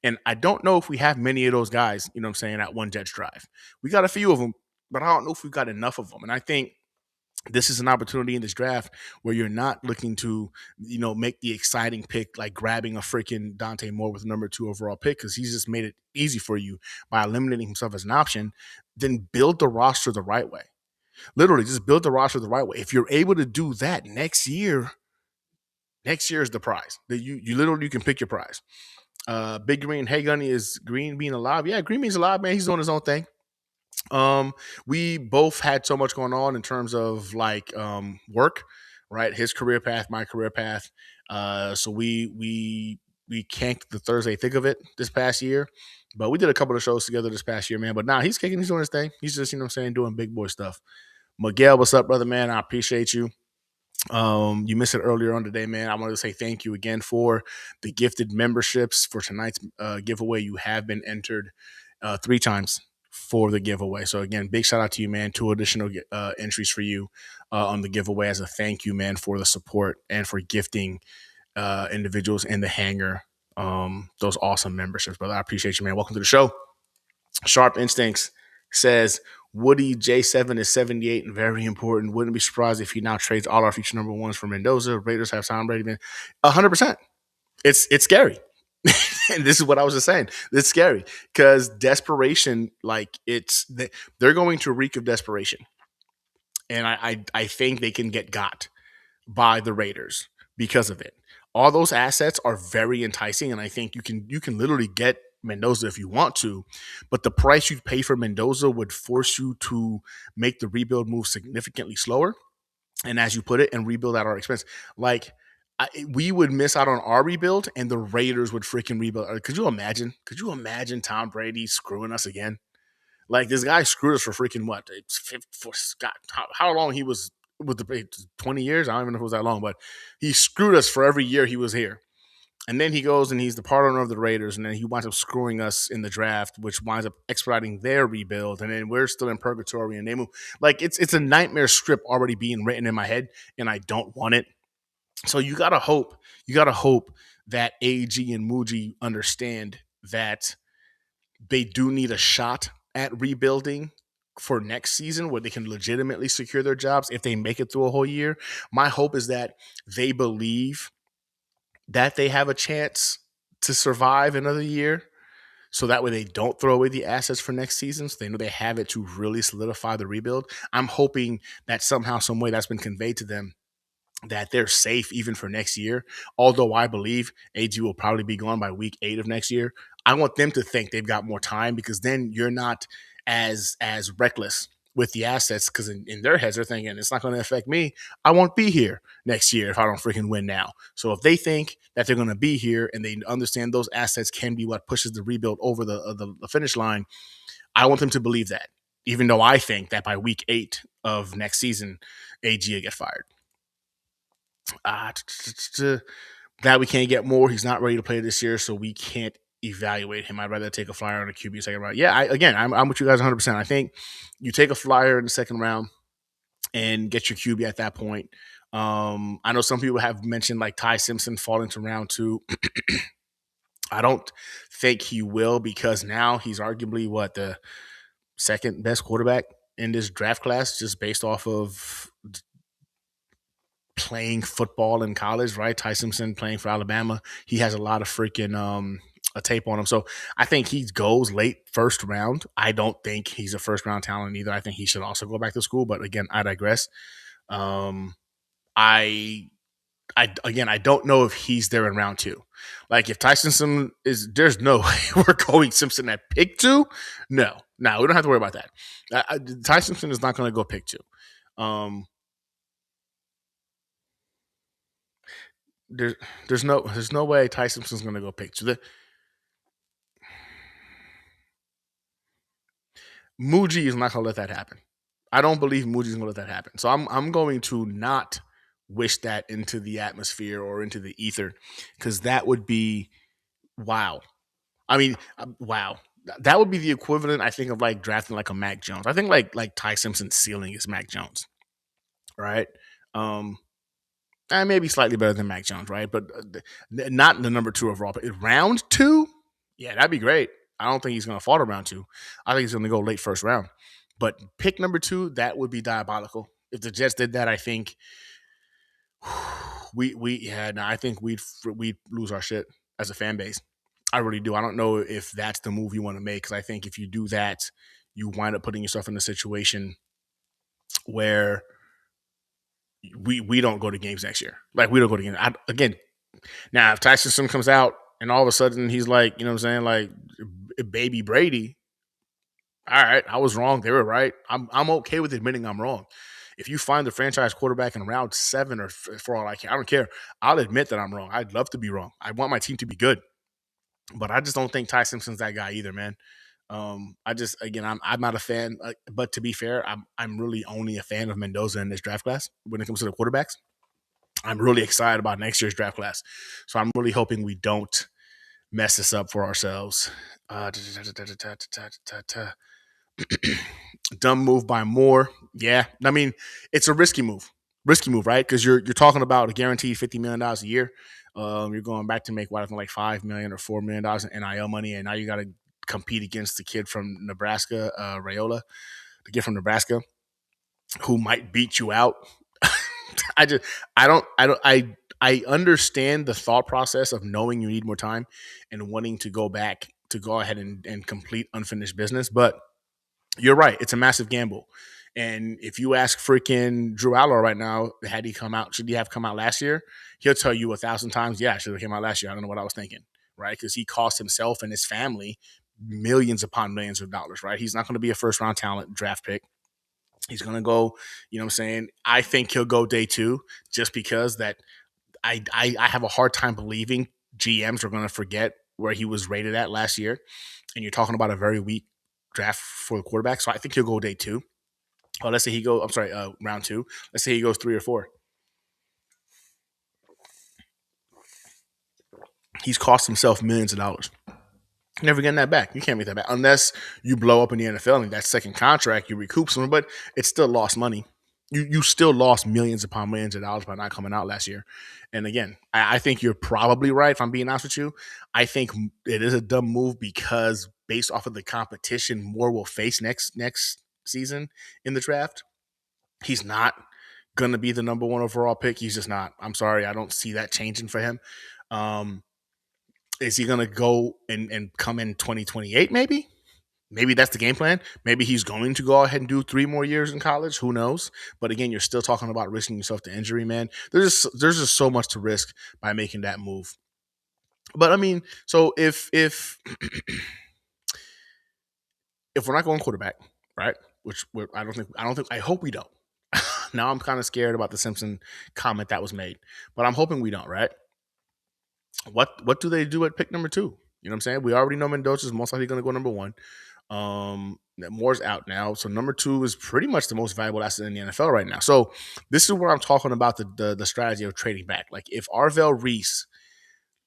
And I don't know if we have many of those guys, you know what I'm saying, at One Jets Drive. We got a few of them, but I don't know if we've got enough of them. And I think this is an opportunity in this draft where you're not looking to, make the exciting pick, like grabbing a freaking Dante Moore with number 2 overall pick, because he's just made it easy for you by eliminating himself as an option. Then build the roster the right way. Literally, just build the roster the right way. If you're able to do that next year is the prize. That you literally, you can pick your prize. Big Green, hey Gunny, is Green being alive? Yeah, Green being's alive, man. He's doing his own thing. We both had so much going on in terms of work, right? His career path, my career path. So we canked the Thursday thick of it this past year, but we did a couple of shows together this past year, man. But now he's kicking, he's doing his thing. He's just, doing big boy stuff. Miguel, what's up, brother, man? I appreciate you. You missed it earlier on today, man. I wanted to say thank you again for the gifted memberships for tonight's giveaway. You have been entered 3 times for the giveaway. So again, big shout out to you, man. 2 additional entries for you on the giveaway as a thank you, man, for the support and for gifting individuals in the hangar those awesome memberships, brother. I appreciate you, man. Welcome to the show. Sharp Instincts says Woody J7 is 78 and very important. Wouldn't be surprised if he now trades all our future number 1s for Mendoza. Raiders have Tom Brady, man. 100%. It's scary. And this is what I was just saying. It's scary because desperation, they're going to reek of desperation. And I think they can get got by the Raiders because of it. All those assets are very enticing, and I think you can literally get Mendoza if you want to, but the price you'd pay for Mendoza would force you to make the rebuild move significantly slower. And as you put it, and rebuild at our expense. Like we would miss out on our rebuild, and the Raiders would freaking rebuild. Could you imagine? Could you imagine Tom Brady screwing us again? Like this guy screwed us for freaking what? God, how long he was with the 20 years? I don't even know if it was that long, but he screwed us for every year he was here. And then he goes and he's the part owner of the Raiders, and then he winds up screwing us in the draft, which winds up expediting their rebuild. And then we're still in purgatory, and they move like it's a nightmare script already being written in my head, and I don't want it. So you gotta hope that AG and Muji understand that they do need a shot at rebuilding for next season where they can legitimately secure their jobs if they make it through a whole year. My hope is that they believe that they have a chance to survive another year. So that way they don't throw away the assets for next season. So they know they have it to really solidify the rebuild. I'm hoping that somehow, some way that's been conveyed to them that they're safe even for next year. Although I believe AG will probably be gone by week 8 of next year. I want them to think they've got more time because then you're not as reckless with the assets because in their heads they're thinking it's not going to affect me. I won't be here next year if I don't freaking win now. So if they think that they're going to be here and they understand those assets can be what pushes the rebuild over the finish line, I want them to believe that. Even though I think that by week 8 of next season, AG will get fired. That we can't get more. He's not ready to play this year, so we can't evaluate him. I'd rather take a flyer on a QB second round. Yeah, I'm with you guys 100%. I think you take a flyer in the second round and get your QB at that point. I know some people have mentioned like Ty Simpson falling to round 2. I don't think he will because now he's arguably the second best quarterback in this draft class just based off of playing football in college, right? Ty Simpson playing for Alabama. He has a lot of freaking a tape on him. So I think he goes late first round. I don't think he's a first round talent either. I think he should also go back to school. But again, I digress. I don't know if he's there in round 2. Like if Ty Simpson there's no way we're going Simpson at pick 2. No, we don't have to worry about that. Ty Simpson is not going to go pick 2. There's no way Ty Simpson's going to go pick 2. Muji is not going to let that happen. I don't believe Muji's going to let that happen. So I'm going to not wish that into the atmosphere or into the ether because that would be wow. I mean, wow. That would be the equivalent, I think, of like drafting like a Mac Jones. I think like Ty Simpson's ceiling is Mac Jones, right? And maybe slightly better than Mac Jones, right? But not the number 2 overall. But round 2, yeah, that'd be great. I don't think he's going to fall to round 2. I think he's going to go late first round. But pick number 2, that would be diabolical. If the Jets did that, I think I think we'd lose our shit as a fan base. I really do. I don't know if that's the move you want to make because I think if you do that, you wind up putting yourself in a situation where we don't go to games next year. Like we don't go to games again. Now, if Tyson Sim comes out and all of a sudden he's like, you know what I'm saying, like baby Brady. All right, I was wrong. They were right. I'm okay with admitting I'm wrong. If you find the franchise quarterback in round 7 or for all I care, I don't care. I'll admit that I'm wrong. I'd love to be wrong. I want my team to be good, but I just don't think Ty Simpson's that guy either, man. I'm not a fan, but to be fair, I'm really only a fan of Mendoza in this draft class when it comes to the quarterbacks. I'm really excited about next year's draft class, so I'm really hoping we don't mess this up for ourselves. Dumb move by Moore. Yeah, I mean it's a risky move, right? Because you're talking about a guaranteed $50 million a year. You're going back to make what I think like $5 million or $4 million in NIL money, and now you got to compete against the kid from Nebraska, Raiola, the kid from Nebraska, who might beat you out. I understand the thought process of knowing you need more time and wanting to go back to go ahead and complete unfinished business, but you're right. It's a massive gamble. And if you ask freaking Drew Aller right now, should he have come out last year? He'll tell you 1,000 times, yeah, I should have came out last year. I don't know what I was thinking. right? Because he cost himself and his family millions upon millions of dollars, right? He's not going to be a first round talent draft pick. He's going to go, you know what I'm saying? I think he'll go day two just because that I have a hard time believing GMs are going to forget where he was rated at last year. And you're talking about a very weak draft for the quarterback. So I think he'll go day two. Oh, let's say he go. I'm sorry, round two. Let's say he goes 3 or 4. He's cost himself millions of dollars. Never getting that back. You can't make that back unless you blow up in the NFL and that second contract you recoup some, but it's still lost money. You still lost millions upon millions of dollars by not coming out last year. And again, I think you're probably right. If I'm being honest with you, I think it is a dumb move because based off of the competition Moore will face next season in the draft, he's not going to be the number one overall pick. He's just not. I'm sorry, I don't see that changing for him. Um, is he going to go and come in 2028 maybe? Maybe that's the game plan. Maybe he's going to go ahead and do 3 more years in college. Who knows? But again, you're still talking about risking yourself to injury, man. There's just so much to risk by making that move. But I mean, so if if we're not going quarterback, right? Which I hope we don't. Now I'm kind of scared about the Simpson comment that was made, but I'm hoping we don't, right? What do they do at pick number 2? You know what I'm saying? We already know Mendoza's most likely going to go number 1. Moore's out now, so number 2 is pretty much the most valuable asset in the NFL right now. So this is where I'm talking about the strategy of trading back. Like if Arvell Reese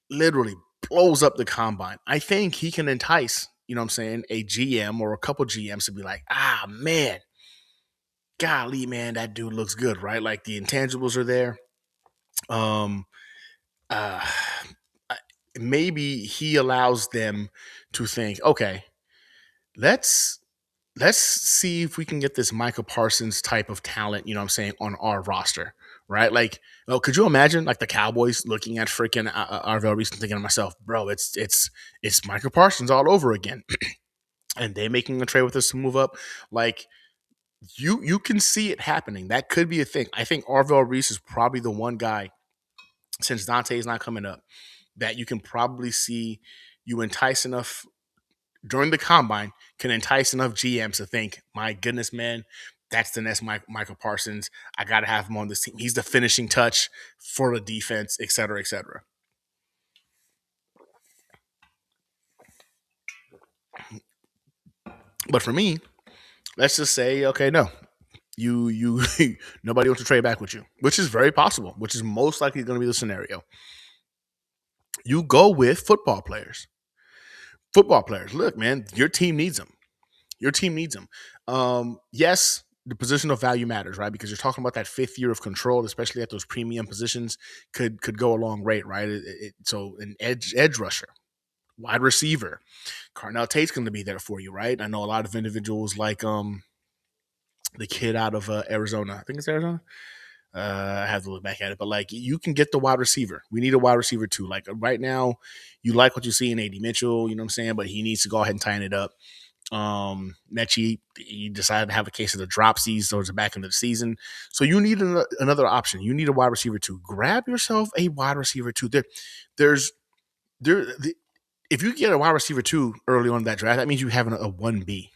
literally blows up the combine, I think he can entice, you know what I'm saying, a GM or a couple GMs to be like, man, golly, man, that dude looks good, right? Like the intangibles are there. Um, uh, Maybe he allows them to think, okay, let's see if we can get this Michael Parsons type of talent, you know what I'm saying, on our roster, right? Like, oh, could you imagine like the Cowboys looking at freaking Arvell Reese and thinking to myself, bro, it's Michael Parsons all over again, and they making a trade with us to move up, like. You can see it happening. That could be a thing. I think Arvell Reese is probably the one guy, since Dante is not coming up, that you can probably see you entice enough during the combine, can entice enough GMs to think, my goodness, man, that's the next Michael Parsons. I got to have him on this team. He's the finishing touch for the defense, et cetera, et cetera. But for me, let's just say, okay, no, you nobody wants to trade back with you, which is very possible, which is most likely going to be the scenario. You go with football players. Football players, look, man, your team needs them. Your team needs them. Yes, the positional value matters, right? Because you're talking about that 5th year of control, especially at those premium positions, could go a long rate, right? So an edge rusher, wide receiver, Carnell Tate's going to be there for you, right? I know a lot of individuals like the kid out of Arizona. I think it's Arizona. I have to look back at it, but like you can get the wide receiver. We need a wide receiver too. Like right now, you like what you see in AD Mitchell, you know what I'm saying, but he needs to go ahead and tighten it up. Mechie, he decided to have a case of the dropsies towards the back end of the season, so you need another option. You need a wide receiver too. Grab yourself a wide receiver too. If you get a wide receiver too early on in that draft, that means you have a 1B.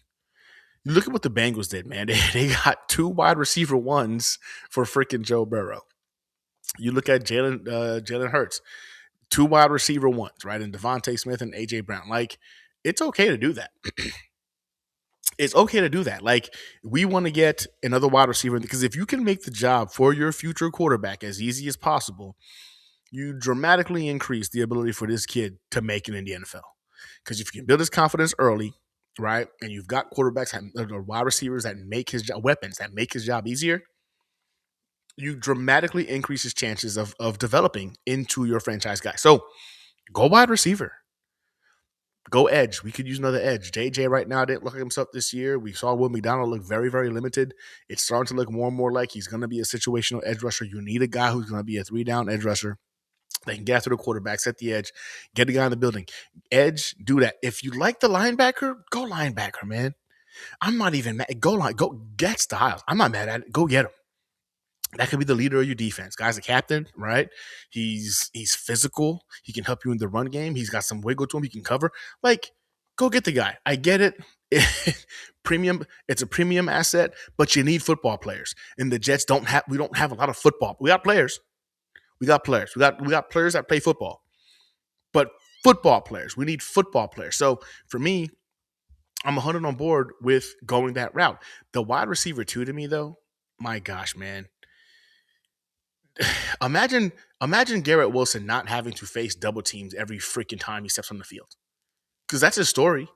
You look at what the Bengals did, man. They got 2 wide receiver 1s for freaking Joe Burrow. You look at Jalen Hurts, 2 wide receiver 1s, right? And Devontae Smith and AJ Brown. Like, it's okay to do that. It's okay to do that. Like, we want to get another wide receiver because if you can make the job for your future quarterback as easy as possible, you dramatically increase the ability for this kid to make it in the NFL. Because if you can build his confidence early, right, and you've got quarterbacks or wide receivers that make his job, weapons that make his job easier, you dramatically increase his chances of developing into your franchise guy. So go wide receiver. Go edge. We could use another edge. JJ right now didn't look like himself this year. We saw Will McDonald look very, very limited. It's starting to look more and more like he's going to be a situational edge rusher. You need a guy who's going to be a 3-down edge rusher. They can get after the quarterback, set the edge, get the guy in the building. Edge, do that. If you like the linebacker, go linebacker, man. I'm not even mad. Go get Styles. I'm not mad at it. Go get him. That could be the leader of your defense. Guy's a captain, right? He's physical. He can help you in the run game. He's got some wiggle to him. He can cover. Like, go get the guy. I get it. Premium. It's a premium asset, but you need football players. And the Jets don't have. We don't have a lot of football. We got players. We got players. We got players that play football, but football players. We need football players. So for me, I'm 100 on board with going that route. The wide receiver two to me though, my gosh, man. Imagine Garrett Wilson not having to face double teams every freaking time he steps on the field. Because that's his story.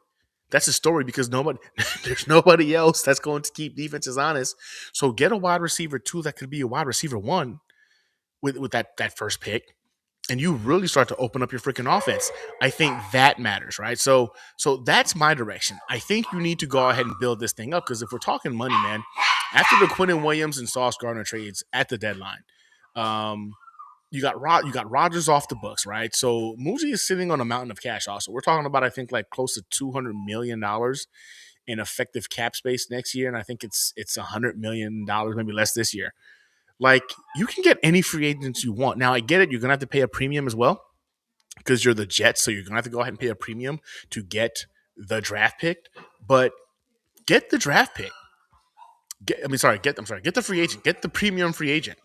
That's his story because nobody there's nobody else that's going to keep defenses honest. So get a wide receiver two that could be a wide receiver one with that first pick. And you really start to open up your freaking offense. I think that matters, right? So that's my direction. I think you need to go ahead and build this thing up because if we're talking money, man, after the Quinnen Williams and Sauce Gardner trades at the deadline, um, you got Rodgers off the books, right? So Muji is sitting on a mountain of cash. Also, we're talking about I think like close to $200 million in effective cap space next year, and I think it's $100 million, maybe less this year. Like you can get any free agents you want. Now I get it; you're gonna have to pay a premium as well because you're the Jets, so you're gonna have to go ahead and pay a premium to get the draft pick. But get the draft pick. Get the free agent. Get the premium free agent.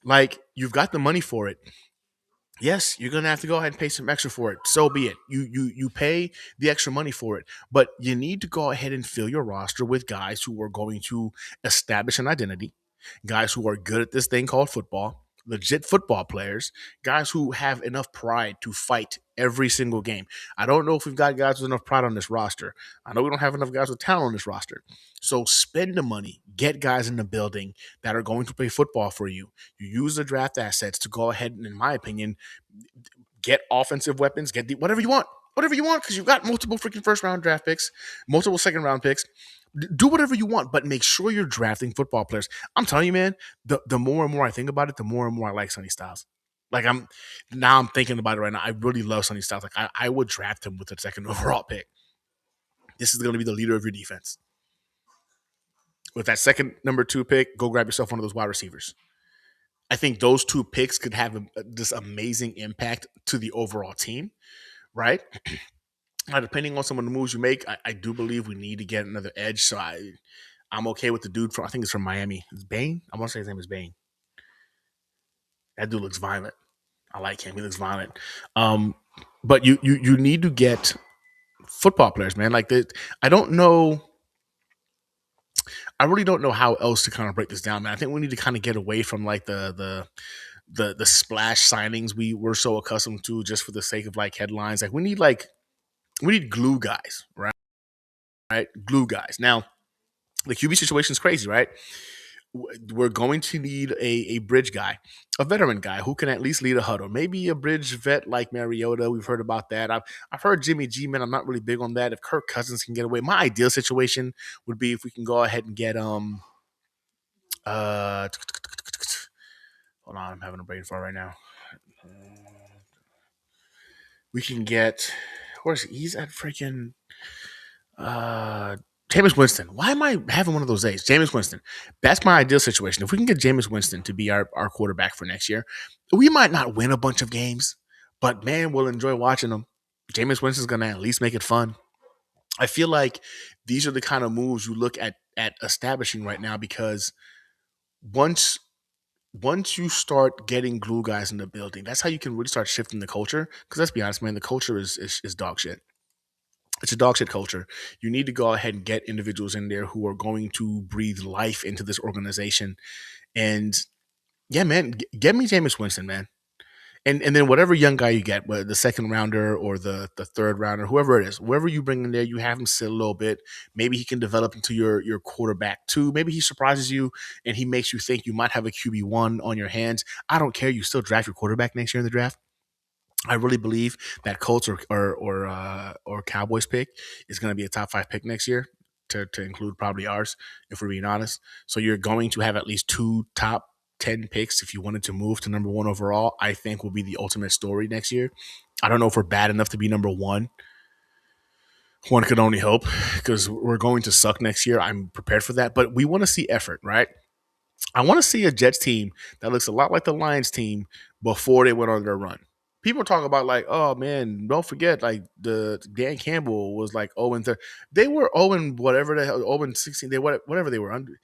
Like you've got the money for it. Yes, you're gonna have to go ahead and pay some extra for it. So be it. You pay the extra money for it, but you need to go ahead and fill your roster with guys who are going to establish an identity, guys who are good at this thing called football, legit football players, guys who have enough pride to fight every single game. I don't know if we've got guys with enough pride on this roster. I know we don't have enough guys with talent on this roster. So spend the money, get guys in the building that are going to play football for you. You use the draft assets to go ahead and, in my opinion, get offensive weapons, get whatever you want, because you've got multiple freaking first round draft picks, multiple second round picks. Do whatever you want, but make sure you're drafting football players. I'm telling you, man, the more and more I think about it, the more and more I like Sonny Styles. Like I'm thinking about it right now. I really love Sonny Styles. Like I would draft him with the second overall pick. This is going to be the leader of your defense. With that second number two pick, go grab yourself one of those wide receivers. I think those two picks could have this amazing impact to the overall team, right? Now, depending on some of the moves you make, I do believe we need to get another edge. So I'm okay with the dude from I think it's from Miami. It's Bain. I want to say his name is Bain. That dude looks violent. I like him. He looks violent. Um, but you need to get football players, man. Like I don't know. I really don't know how else to kind of break this down, man. I think we need to kind of get away from like the splash signings we were so accustomed to just for the sake of like headlines. Like we need glue guys, right? Right? Glue guys. Now, the QB situation is crazy, right? We're going to need a bridge guy, a veteran guy who can at least lead a huddle. Maybe a bridge vet like Mariota. We've heard about that. I've heard Jimmy G, man. I'm not really big on that. If Kirk Cousins can get away, my ideal situation would be if we can go ahead and get uh hold on, I'm having a brain fart right now. We can get where's he's at freaking Uh, Jameis Winston. Why am I having one of those days? Jameis Winston. That's my ideal situation. If we can get Jameis Winston to be our quarterback for next year, we might not win a bunch of games, but man, we'll enjoy watching them. Jameis Winston's going to at least make it fun. I feel like these are the kind of moves you look at establishing right now because once once you start getting glue guys in the building, that's how you can really start shifting the culture. Because let's be honest, man, the culture is dog shit. It's a dog shit culture. You need to go ahead and get individuals in there who are going to breathe life into this organization. And yeah, man, get me Jameis Winston, man. And then whatever young guy you get, whether the second rounder or the third rounder, whoever it is, whoever you bring in there, you have him sit a little bit. Maybe he can develop into your quarterback too. Maybe he surprises you and he makes you think you might have a QB1 on your hands. I don't care. You still draft your quarterback next year in the draft. I really believe that Colts or Cowboys pick is going to be a top five pick next year, to include probably ours, if we're being honest. So you're going to have at least two top 10 picks if you wanted to move to number one overall. I think will be the ultimate story next year. I don't know if we're bad enough to be number one. One could only hope because we're going to suck next year. I'm prepared for that, but we want to see effort, right? I want to see a Jets team that looks a lot like the Lions team before they went on their run. People talk about like, oh man, don't forget like the Dan Campbell was like 0 and 30. They were 0 and whatever the hell, 0 and 16. They whatever they were under.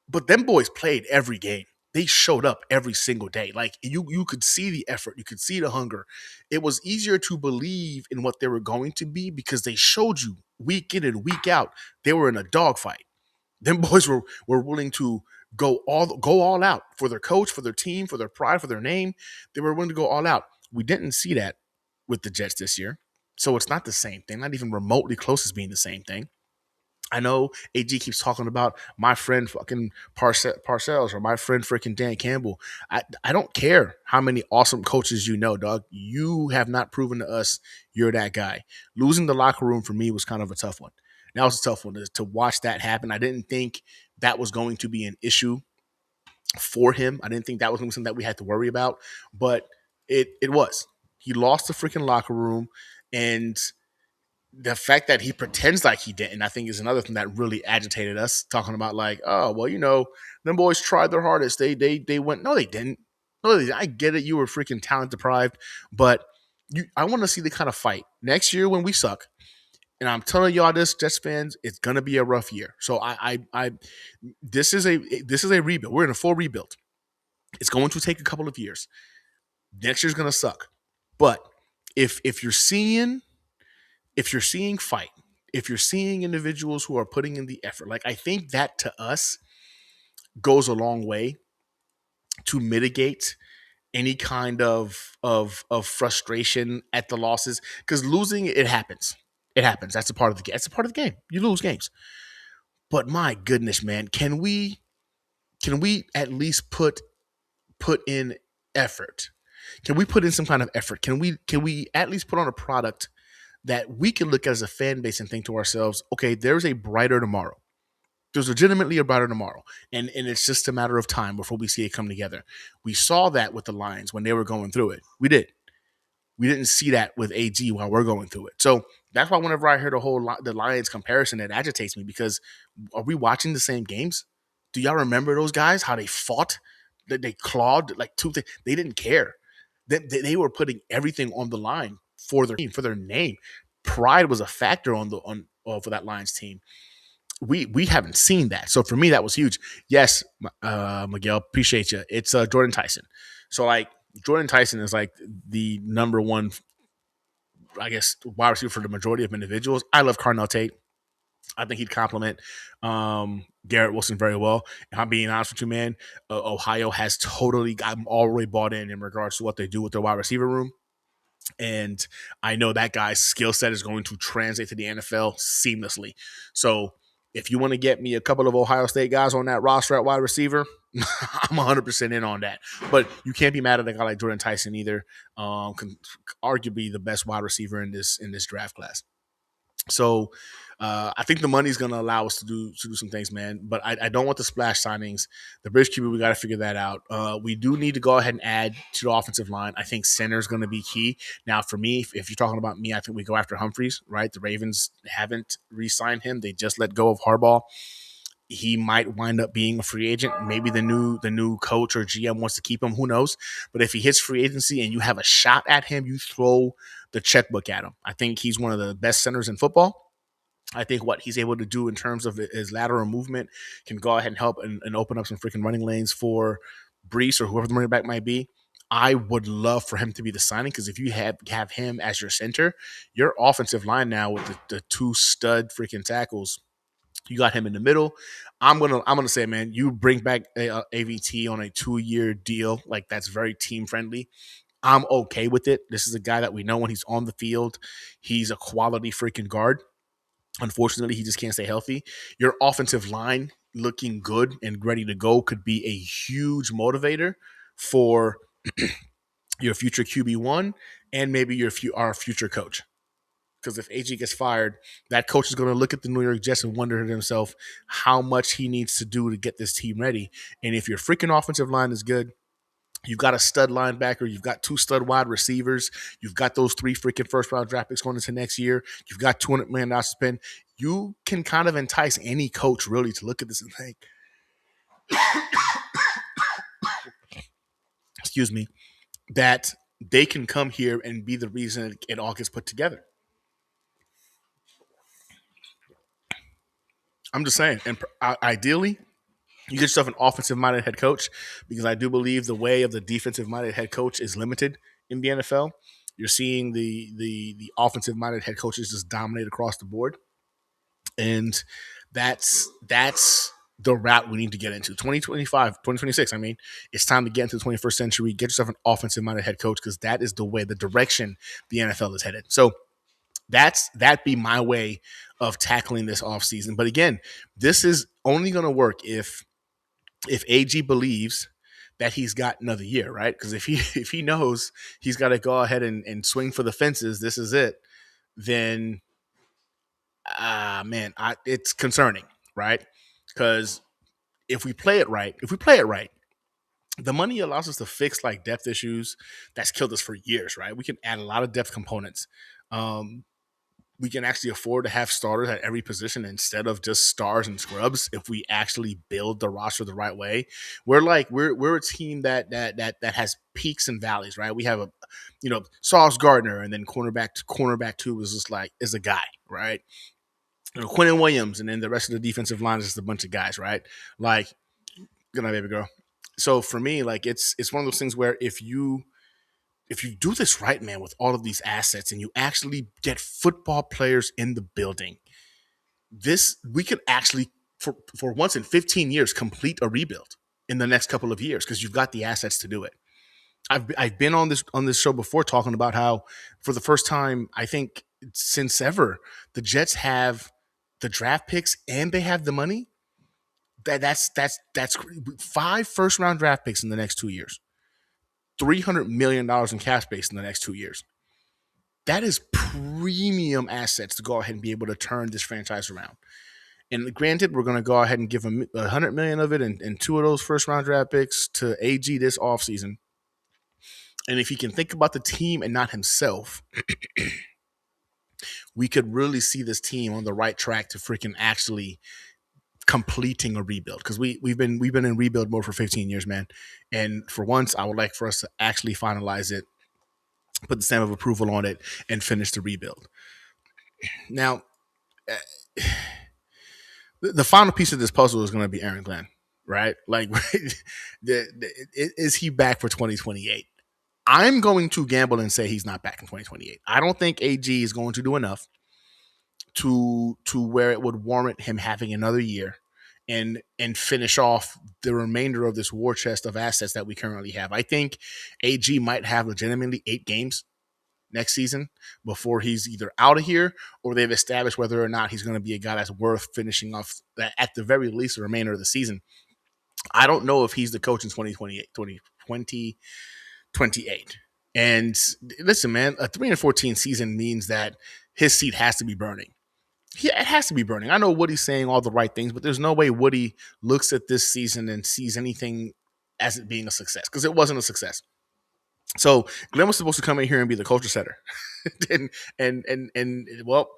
But them boys played every game. They showed up every single day. Like you could see the effort, you could see the hunger. It was easier to believe in what they were going to be because they showed you week in and week out they were in a dogfight. Them boys were willing to go all out for their coach, for their team, for their pride, for their name. They were willing to go all out. We didn't see that with the Jets this year. So it's not the same thing, not even remotely close as being the same thing. I know AG keeps talking about my friend fucking Parcells or my friend freaking Dan Campbell. I don't care how many awesome coaches you know, dog. You have not proven to us you're that guy. Losing the locker room for me was kind of a tough one. That was a tough one to watch that happen. I didn't think that was going to be an issue for him. I didn't think that was going to be something that we had to worry about, but it was. He lost the freaking locker room, and the fact that he pretends like he didn't, I think, is another thing that really agitated us. Talking about like, oh well, them boys tried their hardest. They went. No, they didn't. No, they didn't. I get it. You were freaking talent deprived, but I want to see the kind of fight next year when we suck. And I'm telling y'all this, Jets fans, it's gonna be a rough year. So this is a rebuild. We're in a full rebuild. It's going to take a couple of years. Next year's gonna suck, but if you're seeing fight, if you're seeing individuals who are putting in the effort, like I think that to us goes a long way to mitigate any kind of frustration at the losses because losing it happens. It happens. That's a part of the game. That's a part of the game. You lose games. But my goodness, man, can we at least put in effort? Can we put in some kind of effort? Can we at least put on a product that we can look at as a fan base and think to ourselves, okay, there's a brighter tomorrow. There's legitimately a brighter tomorrow. And it's just a matter of time before we see it come together. We saw that with the Lions when they were going through it. We did. We didn't see that with AG while we're going through it. So that's why whenever I hear the Lions comparison, it agitates me because are we watching the same games? Do y'all remember those guys? How they fought, that they clawed like two things? They didn't care. They were putting everything on the line for their team, for their name. Pride was a factor for that Lions team. We haven't seen that, so for me that was huge. Yes, Miguel, appreciate you. It's Jordan Tyson. So like Jordan Tyson is like the number one, I guess, wide receiver for the majority of individuals. I love Carnell Tate. I think he'd complement Garrett Wilson very well. If I'm being honest with you, man, Ohio has totally gotten already bought in regards to what they do with their wide receiver room. And I know that guy's skill set is going to translate to the NFL seamlessly. So if you want to get me a couple of Ohio State guys on that roster at wide receiver, I'm 100% in on that. But you can't be mad at a guy like Jordan Tyson either. Arguably the best wide receiver in this draft class. So I think the money's going to allow us to do some things, man. But I don't want the splash signings. The bridge QB, we got to figure that out. We do need to go ahead and add to the offensive line. I think center is going to be key. Now, for me, if you're talking about me, I think we go after Humphreys, right? The Ravens haven't re-signed him. They just let go of Harbaugh. He might wind up being a free agent. Maybe the new coach or GM wants to keep him. Who knows? But if he hits free agency and you have a shot at him, you throw the checkbook at him. I think he's one of the best centers in football. I think what he's able to do in terms of his lateral movement can go ahead and help and open up some freaking running lanes for Brees or whoever the running back might be. I would love for him to be the signing because if you have him as your center, your offensive line now with the two stud freaking tackles, you got him in the middle. I'm gonna say, man, you bring back AVT on a 2-year deal, like that's very team friendly. I'm okay with it. This is a guy that we know when he's on the field, he's a quality freaking guard. Unfortunately, he just can't stay healthy. Your offensive line looking good and ready to go could be a huge motivator for your future QB1 and maybe our future coach. Because if AG gets fired, that coach is going to look at the New York Jets and wonder to himself how much he needs to do to get this team ready. And if your freaking offensive line is good, you've got a stud linebacker. You've got 2 stud wide receivers. You've got those 3 freaking first-round draft picks going into next year. You've got $200 million to spend. You can kind of entice any coach really to look at this and think, excuse me, that they can come here and be the reason it all gets put together. I'm just saying, and ideally, you get yourself an offensive minded head coach because I do believe the way of the defensive minded head coach is limited in the NFL. You're seeing the offensive minded head coaches just dominate across the board, and that's the route we need to get into 2025 2026. I mean, it's time to get into the 21st century. Get yourself an offensive minded head coach because that is the way, the direction the NFL is headed. So that be my way of tackling this offseason. But again, this is only going to work if AG believes that he's got another year, right? Because if he knows he's got to go ahead and swing for the fences, this is it, then man, it's concerning, right? Because if we play it right, the money allows us to fix like depth issues that's killed us for years, right? We can add a lot of depth components. Um, we can actually afford to have starters at every position instead of just stars and scrubs if we actually build the roster the right way. We're a team that has peaks and valleys, right? We have Sauce Gardner, and then cornerback two is a guy, right? Quentin Williams, and then the rest of the defensive line is just a bunch of guys, right? Like, good night, baby girl. So for me, like it's one of those things where if you do this right, man, with all of these assets and you actually get football players in the building, we could actually for once in 15 years complete a rebuild in the next couple of years because you've got the assets to do it. I've been on this show before talking about how for the first time I think since ever the Jets have the draft picks and they have the money. That's 5 first round draft picks in the next 2 years. $300 million in cap space in the next 2 years. That is premium assets to go ahead and be able to turn this franchise around. And granted, we're going to go ahead and give him $100 million of it and 2 of those first round draft picks to AG this offseason. And if he can think about the team and not himself, we could really see this team on the right track to freaking actually completing a rebuild, because we've been in rebuild mode for 15 years, man. And for once, I would like for us to actually finalize it, put the stamp of approval on it, and finish the rebuild. Now, the final piece of this puzzle is going to be Aaron Glenn, right? Like, is he back for 2028? I'm going to gamble and say he's not back in 2028. I don't think AG is going to do enough to where it would warrant him having another year and finish off the remainder of this war chest of assets that we currently have. I think AG might have legitimately 8 games next season before he's either out of here or they've established whether or not he's going to be a guy that's worth finishing off at the very least the remainder of the season. I don't know if he's the coach in 2028. And listen, man, a 3-14 season means that his seat has to be burning. Yeah, it has to be burning. I know Woody's saying all the right things, but there's no way Woody looks at this season and sees anything as it being a success, because it wasn't a success. So Glenn was supposed to come in here and be the culture setter, and well,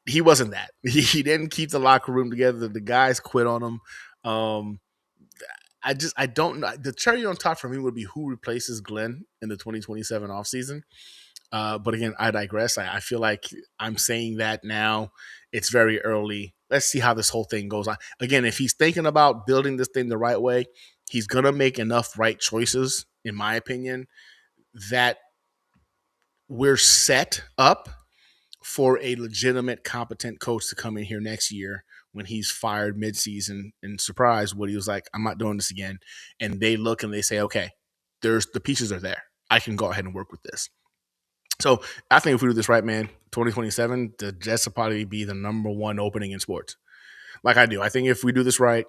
he wasn't that. He didn't keep the locker room together. The guys quit on him. I don't know. The cherry on top for me would be who replaces Glenn in the 2027 offseason. But again, I digress. I feel like I'm saying that now. It's very early. Let's see how this whole thing goes on. Again, if he's thinking about building this thing the right way, he's going to make enough right choices, in my opinion, that we're set up for a legitimate, competent coach to come in here next year when he's fired midseason and surprise Woody was like, I'm not doing this again. And they look and they say, okay, the pieces are there. I can go ahead and work with this. So I think if we do this right, man, 2027, the Jets will probably be the number 1 opening in sports. Like I do. I think if we do this right,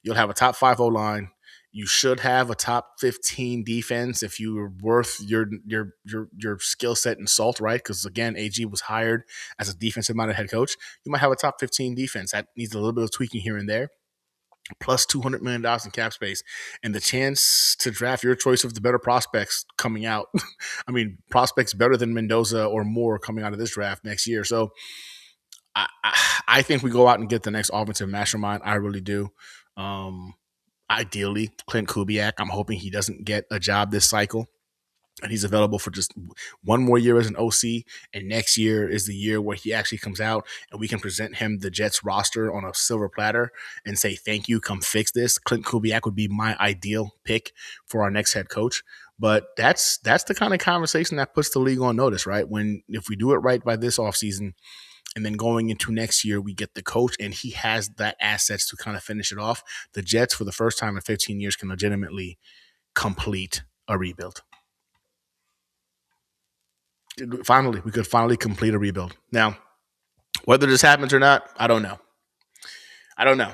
you'll have a top 5 O-line. You should have a top 15 defense if you're worth your skill set and salt, right? Because again, AG was hired as a defensive-minded head coach. You might have a top 15 defense that needs a little bit of tweaking here and there, plus $200 million in cap space, and the chance to draft your choice of the better prospects coming out. I mean, prospects better than Mendoza or Moore coming out of this draft next year. So I think we go out and get the next offensive mastermind. I really do. Ideally, Clint Kubiak. I'm hoping he doesn't get a job this cycle and he's available for just one more year as an OC. And next year is the year where he actually comes out and we can present him the Jets roster on a silver platter and say, thank you, come fix this. Clint Kubiak would be my ideal pick for our next head coach. But that's the kind of conversation that puts the league on notice, right? When if we do it right by this offseason, and then going into next year, we get the coach, and he has that assets to kind of finish it off. The Jets, for the first time in 15 years, can legitimately complete a rebuild. Finally, we could finally complete a rebuild. Now, whether this happens or not, I don't know. I don't know.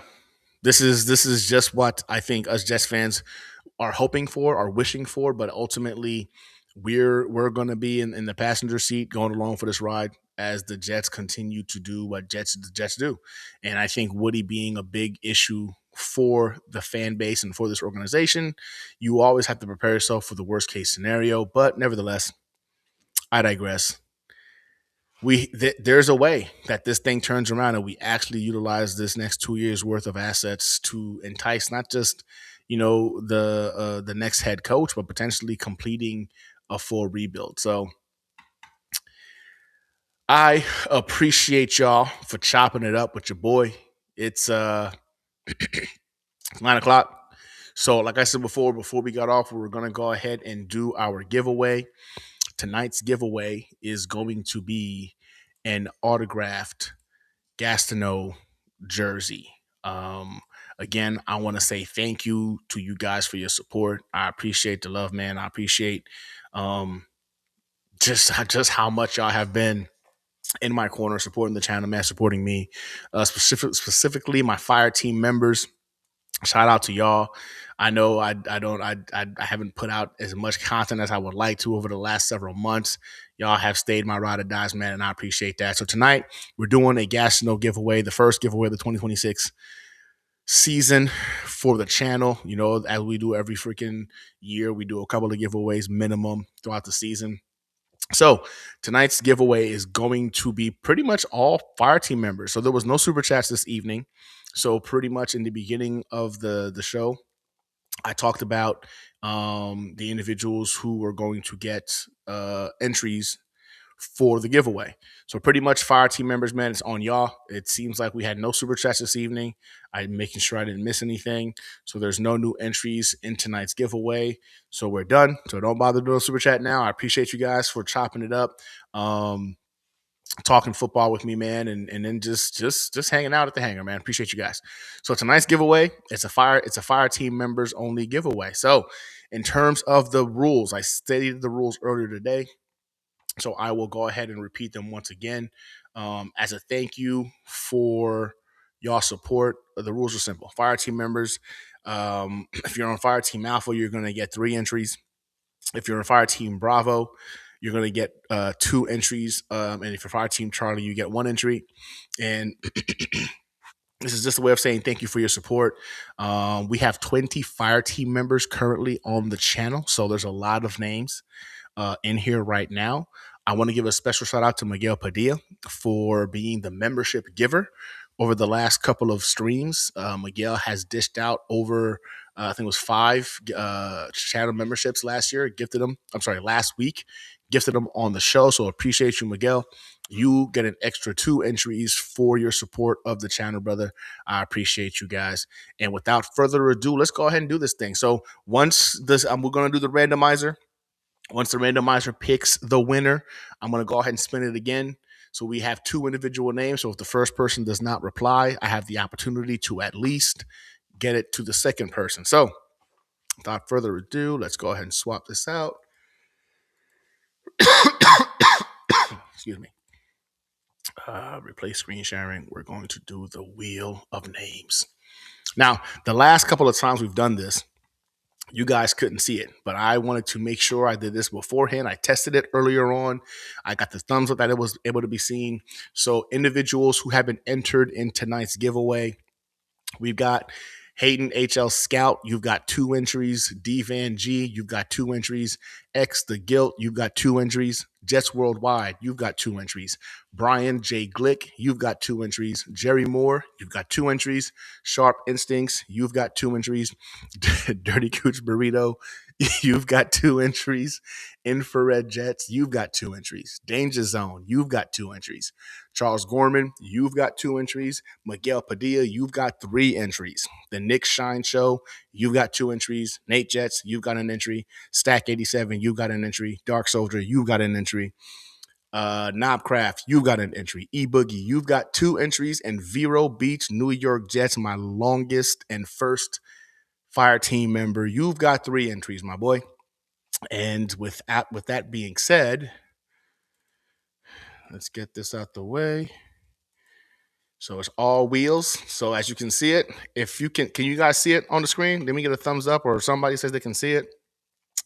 This is just what I think us Jets fans are hoping for, are wishing for, but ultimately we're going to be in the passenger seat going along for this ride as the Jets continue to do what the Jets do. And I think Woody being a big issue for the fan base and for this organization, you always have to prepare yourself for the worst case scenario. But nevertheless, I digress. There's a way that this thing turns around and we actually utilize this next 2 years worth of assets to entice not just the next head coach, but potentially completing a full rebuild. So I appreciate y'all for chopping it up with your boy. It's 9 o'clock. So like I said before we got off, we were gonna go ahead and do our giveaway. Tonight's giveaway is going to be an autographed Gastineau jersey. Again, I want to say thank you to you guys for your support. I appreciate the love, man. I appreciate just how much y'all have been in my corner, supporting the channel, man, supporting me. Specifically, my fire team members. Shout out to y'all. I know I haven't put out as much content as I would like to over the last several months. Y'all have stayed my ride or dies, man, and I appreciate that. So tonight we're doing a Gastineau giveaway, the first giveaway of the 2026 season for the channel. As we do every freaking year, we do a couple of giveaways minimum throughout the season. So tonight's giveaway is going to be pretty much all fire team members. So there was no super chats this evening. So pretty much in the beginning of the show, I talked about the individuals who were going to get entries for the giveaway. So pretty much fire team members, man, it's on y'all. It seems like we had no super chats this evening. I'm making sure I didn't miss anything. So there's no new entries in tonight's giveaway. So we're done. So don't bother doing super chat now. I appreciate you guys for chopping it up. Talking football with me, man, and then just hanging out at the hangar, man. Appreciate you guys. So tonight's giveaway, it's a fire team members only giveaway. So in terms of the rules, I stated the rules earlier today. So I will go ahead and repeat them once again. As a thank you for y'all support, the rules are simple. Fire team members, if you're on Fire Team Alpha, you're going to get 3 entries. If you're on Fire Team Bravo, you're going to get 2 entries. And if you're Fire Team Charlie, you get 1 entry. And this is just a way of saying thank you for your support. We have 20 Fire Team members currently on the channel. So there's a lot of names in here right now. I want to give a special shout out to Miguel Padilla for being the membership giver over the last couple of streams. Miguel has dished out over, I think it was 5 channel memberships last week, gifted them on the show. So appreciate you, Miguel. You get an extra 2 entries for your support of the channel, brother. I appreciate you guys. And without further ado, let's go ahead and do this thing. So once this, we're going to do the randomizer. Once the randomizer picks the winner, I'm going to go ahead and spin it again. So we have 2 individual names. So if the first person does not reply, I have the opportunity to at least get it to the second person. So without further ado, let's go ahead and swap this out. Excuse me. Replace screen sharing. We're going to do the wheel of names. Now, the last couple of times we've done this, you guys couldn't see it, but I wanted to make sure I did this beforehand. I tested it earlier on. I got the thumbs up that it was able to be seen. So individuals who have been entered in tonight's giveaway, we've got Hayden HL Scout, you've got 2 entries. D Van G, you've got 2 entries. X The Guilt, you've got 2 entries. Jets Worldwide, you've got 2 entries. Brian J. Glick, you've got 2 entries. Jerry Moore, you've got 2 entries. Sharp Instincts, you've got 2 entries. Dirty Cooch Burrito, you've got 2 entries. Infrared Jets, you've got 2 entries. Danger Zone, you've got 2 entries. Charles Gorman, you've got 2 entries. Miguel Padilla, you've got 3 entries. The Nick Shine Show, you've got 2 entries. Nate Jets, you've got an entry. Stack 87, you've got an entry. Dark Soldier, you've got an entry. Knobcraft, you've got an entry. E Boogie, you've got 2 entries. And Vero Beach, New York Jets, my longest and first fire team member, you've got 3 entries, my boy. And with that being said, let's get this out the way. So it's all wheels. So as you can see it, if you can you guys see it on the screen? Let me get a thumbs up, or if somebody says they can see it,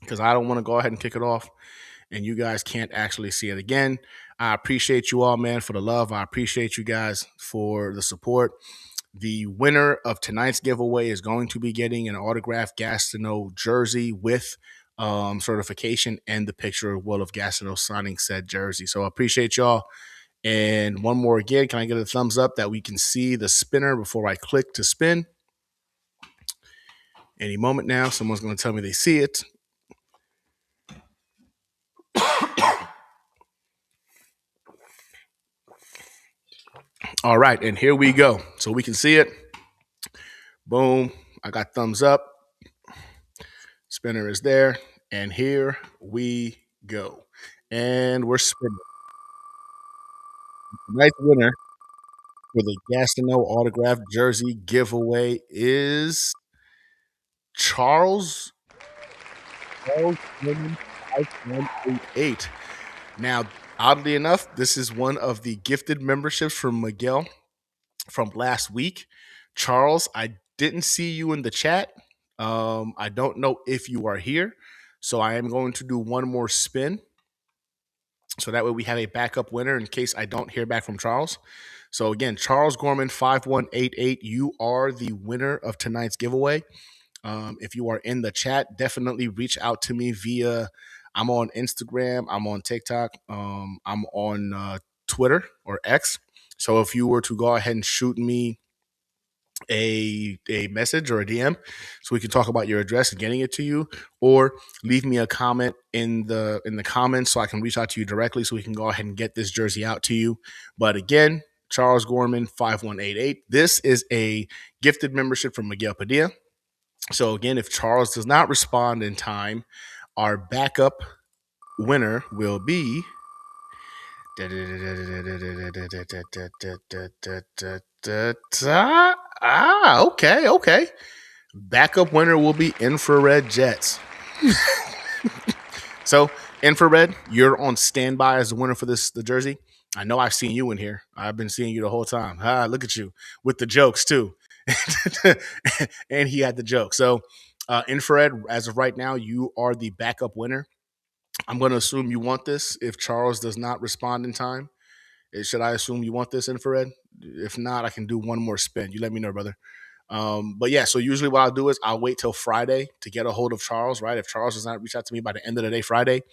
because I don't want to go ahead and kick it off and you guys can't actually see it. Again, I appreciate you all, man, for the love. I appreciate you guys for the support. The winner of tonight's giveaway is going to be getting an autographed Gastineau jersey with certification and the picture of Will of Gastineau signing said jersey. So I appreciate y'all. And one more again, can I get a thumbs up that we can see the spinner before I click to spin? Any moment now, someone's going to tell me they see it. All right, and here we go. So we can see it. Boom. I got thumbs up. Spinner is there. And here we go. And we're spinning. Tonight's winner for the Gastineau autographed jersey giveaway is Charles 5188. Now, oddly enough, this is one of the gifted memberships from Miguel from last week. Charles, I didn't see you in the chat. I don't know if you are here. So I am going to do one more spin. So that way we have a backup winner in case I don't hear back from Charles. So again, Charles Gorman 5188, you are the winner of tonight's giveaway. If you are in the chat, definitely reach out to me via. I'm on Instagram. I'm on TikTok. I'm on Twitter or X. So if you were to go ahead and shoot me a message or a DM, so we can talk about your address and getting it to you, or leave me a comment in the comments so I can reach out to you directly so we can go ahead and get this jersey out to you. But again, Charles Gorman 5188. This is a gifted membership from Miguel Padilla. So again, if Charles does not respond in time, our backup winner will be okay. Backup winner will be Infrared Jets. So, Infrared, you're on standby as the winner for the jersey. I know I've seen you in here. I've been seeing you the whole time. Look at you with the jokes too. And he had the joke. So, Infrared, as of right now, you are the backup winner. I'm going to assume you want this if Charles does not respond in time. Should I assume you want this, Infrared? If not, I can do one more spin. You let me know, brother. But yeah, so usually what I'll do is I'll wait till Friday to get a hold of Charles, right? If Charles does not reach out to me by the end of the day Friday,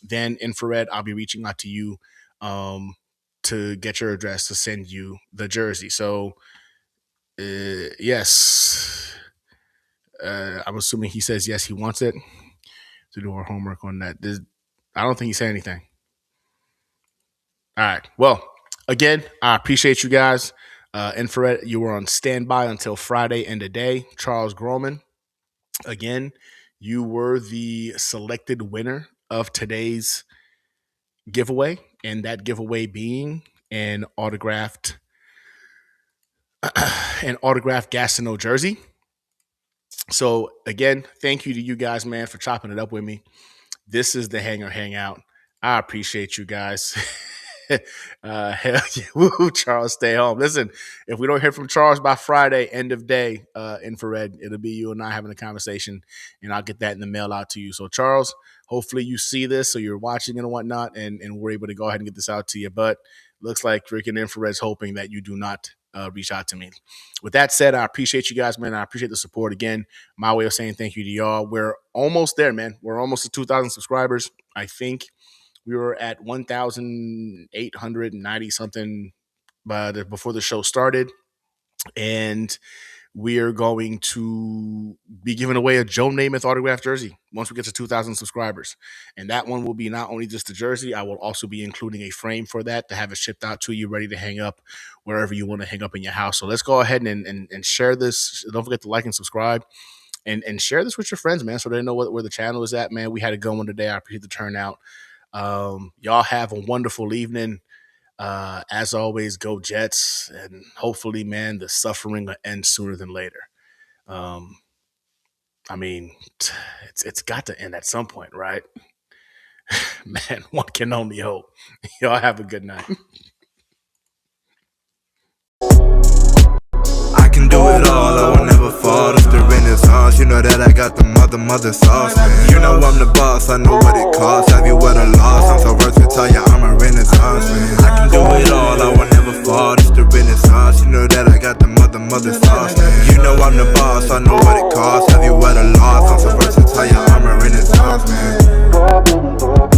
then Infrared, I'll be reaching out to you to get your address to send you the jersey. So, yes. I'm assuming he says yes, he wants it. To do our homework on that. I don't think he said anything. All right. Well, again, I appreciate you guys. Infrared, you were on standby until Friday end of day. Charles Groman, again, you were the selected winner of today's giveaway, and that giveaway being an autographed Gastineau jersey. So again, thank you to you guys, man, for chopping it up with me. This is the Hangar Hangout. I appreciate you guys. Hell yeah. Woo, Charles, stay home. Listen, if we don't hear from Charles by Friday, end of day, Infrared, it'll be you and I having a conversation, and I'll get that in the mail out to you. So, Charles, hopefully you see this, so you're watching and whatnot, and we're able to go ahead and get this out to you. But looks like freaking Infrared's hoping that you do not reach out to me. With that said, I appreciate you guys, man. I appreciate the support again. My way of saying thank you to y'all. We're almost there, man. We're almost to 2,000 subscribers. I think we were at 1,890 something before the show started. And we are going to be giving away a Joe Namath autographed jersey once we get to 2,000 subscribers. And that one will be not only just the jersey, I will also be including a frame for that to have it shipped out to you, ready to hang up wherever you want to hang up in your house. So let's go ahead and share this. Don't forget to like and subscribe and share this with your friends, man, so they know where the channel is at, man. We had a good one today. I appreciate the turnout. Y'all have a wonderful evening. As always, go Jets, and hopefully, man, the suffering will end sooner than later. I mean, it's got to end at some point, right? Man, one can only hope. Y'all have a good night. I can do it all, I will never fall. It's the Renaissance, you know that I got the mother sauce, man. You know I'm the boss, I know what it costs. Have you at a loss? I'm so versatile, yeah, I'm a Renaissance, man. I can do it all, I will never fall. It's the Renaissance, you know that I got the mother sauce, man. You know I'm the boss, I know what it costs. Have you at a loss? I'm so versatile, yeah, I'm a Renaissance, man.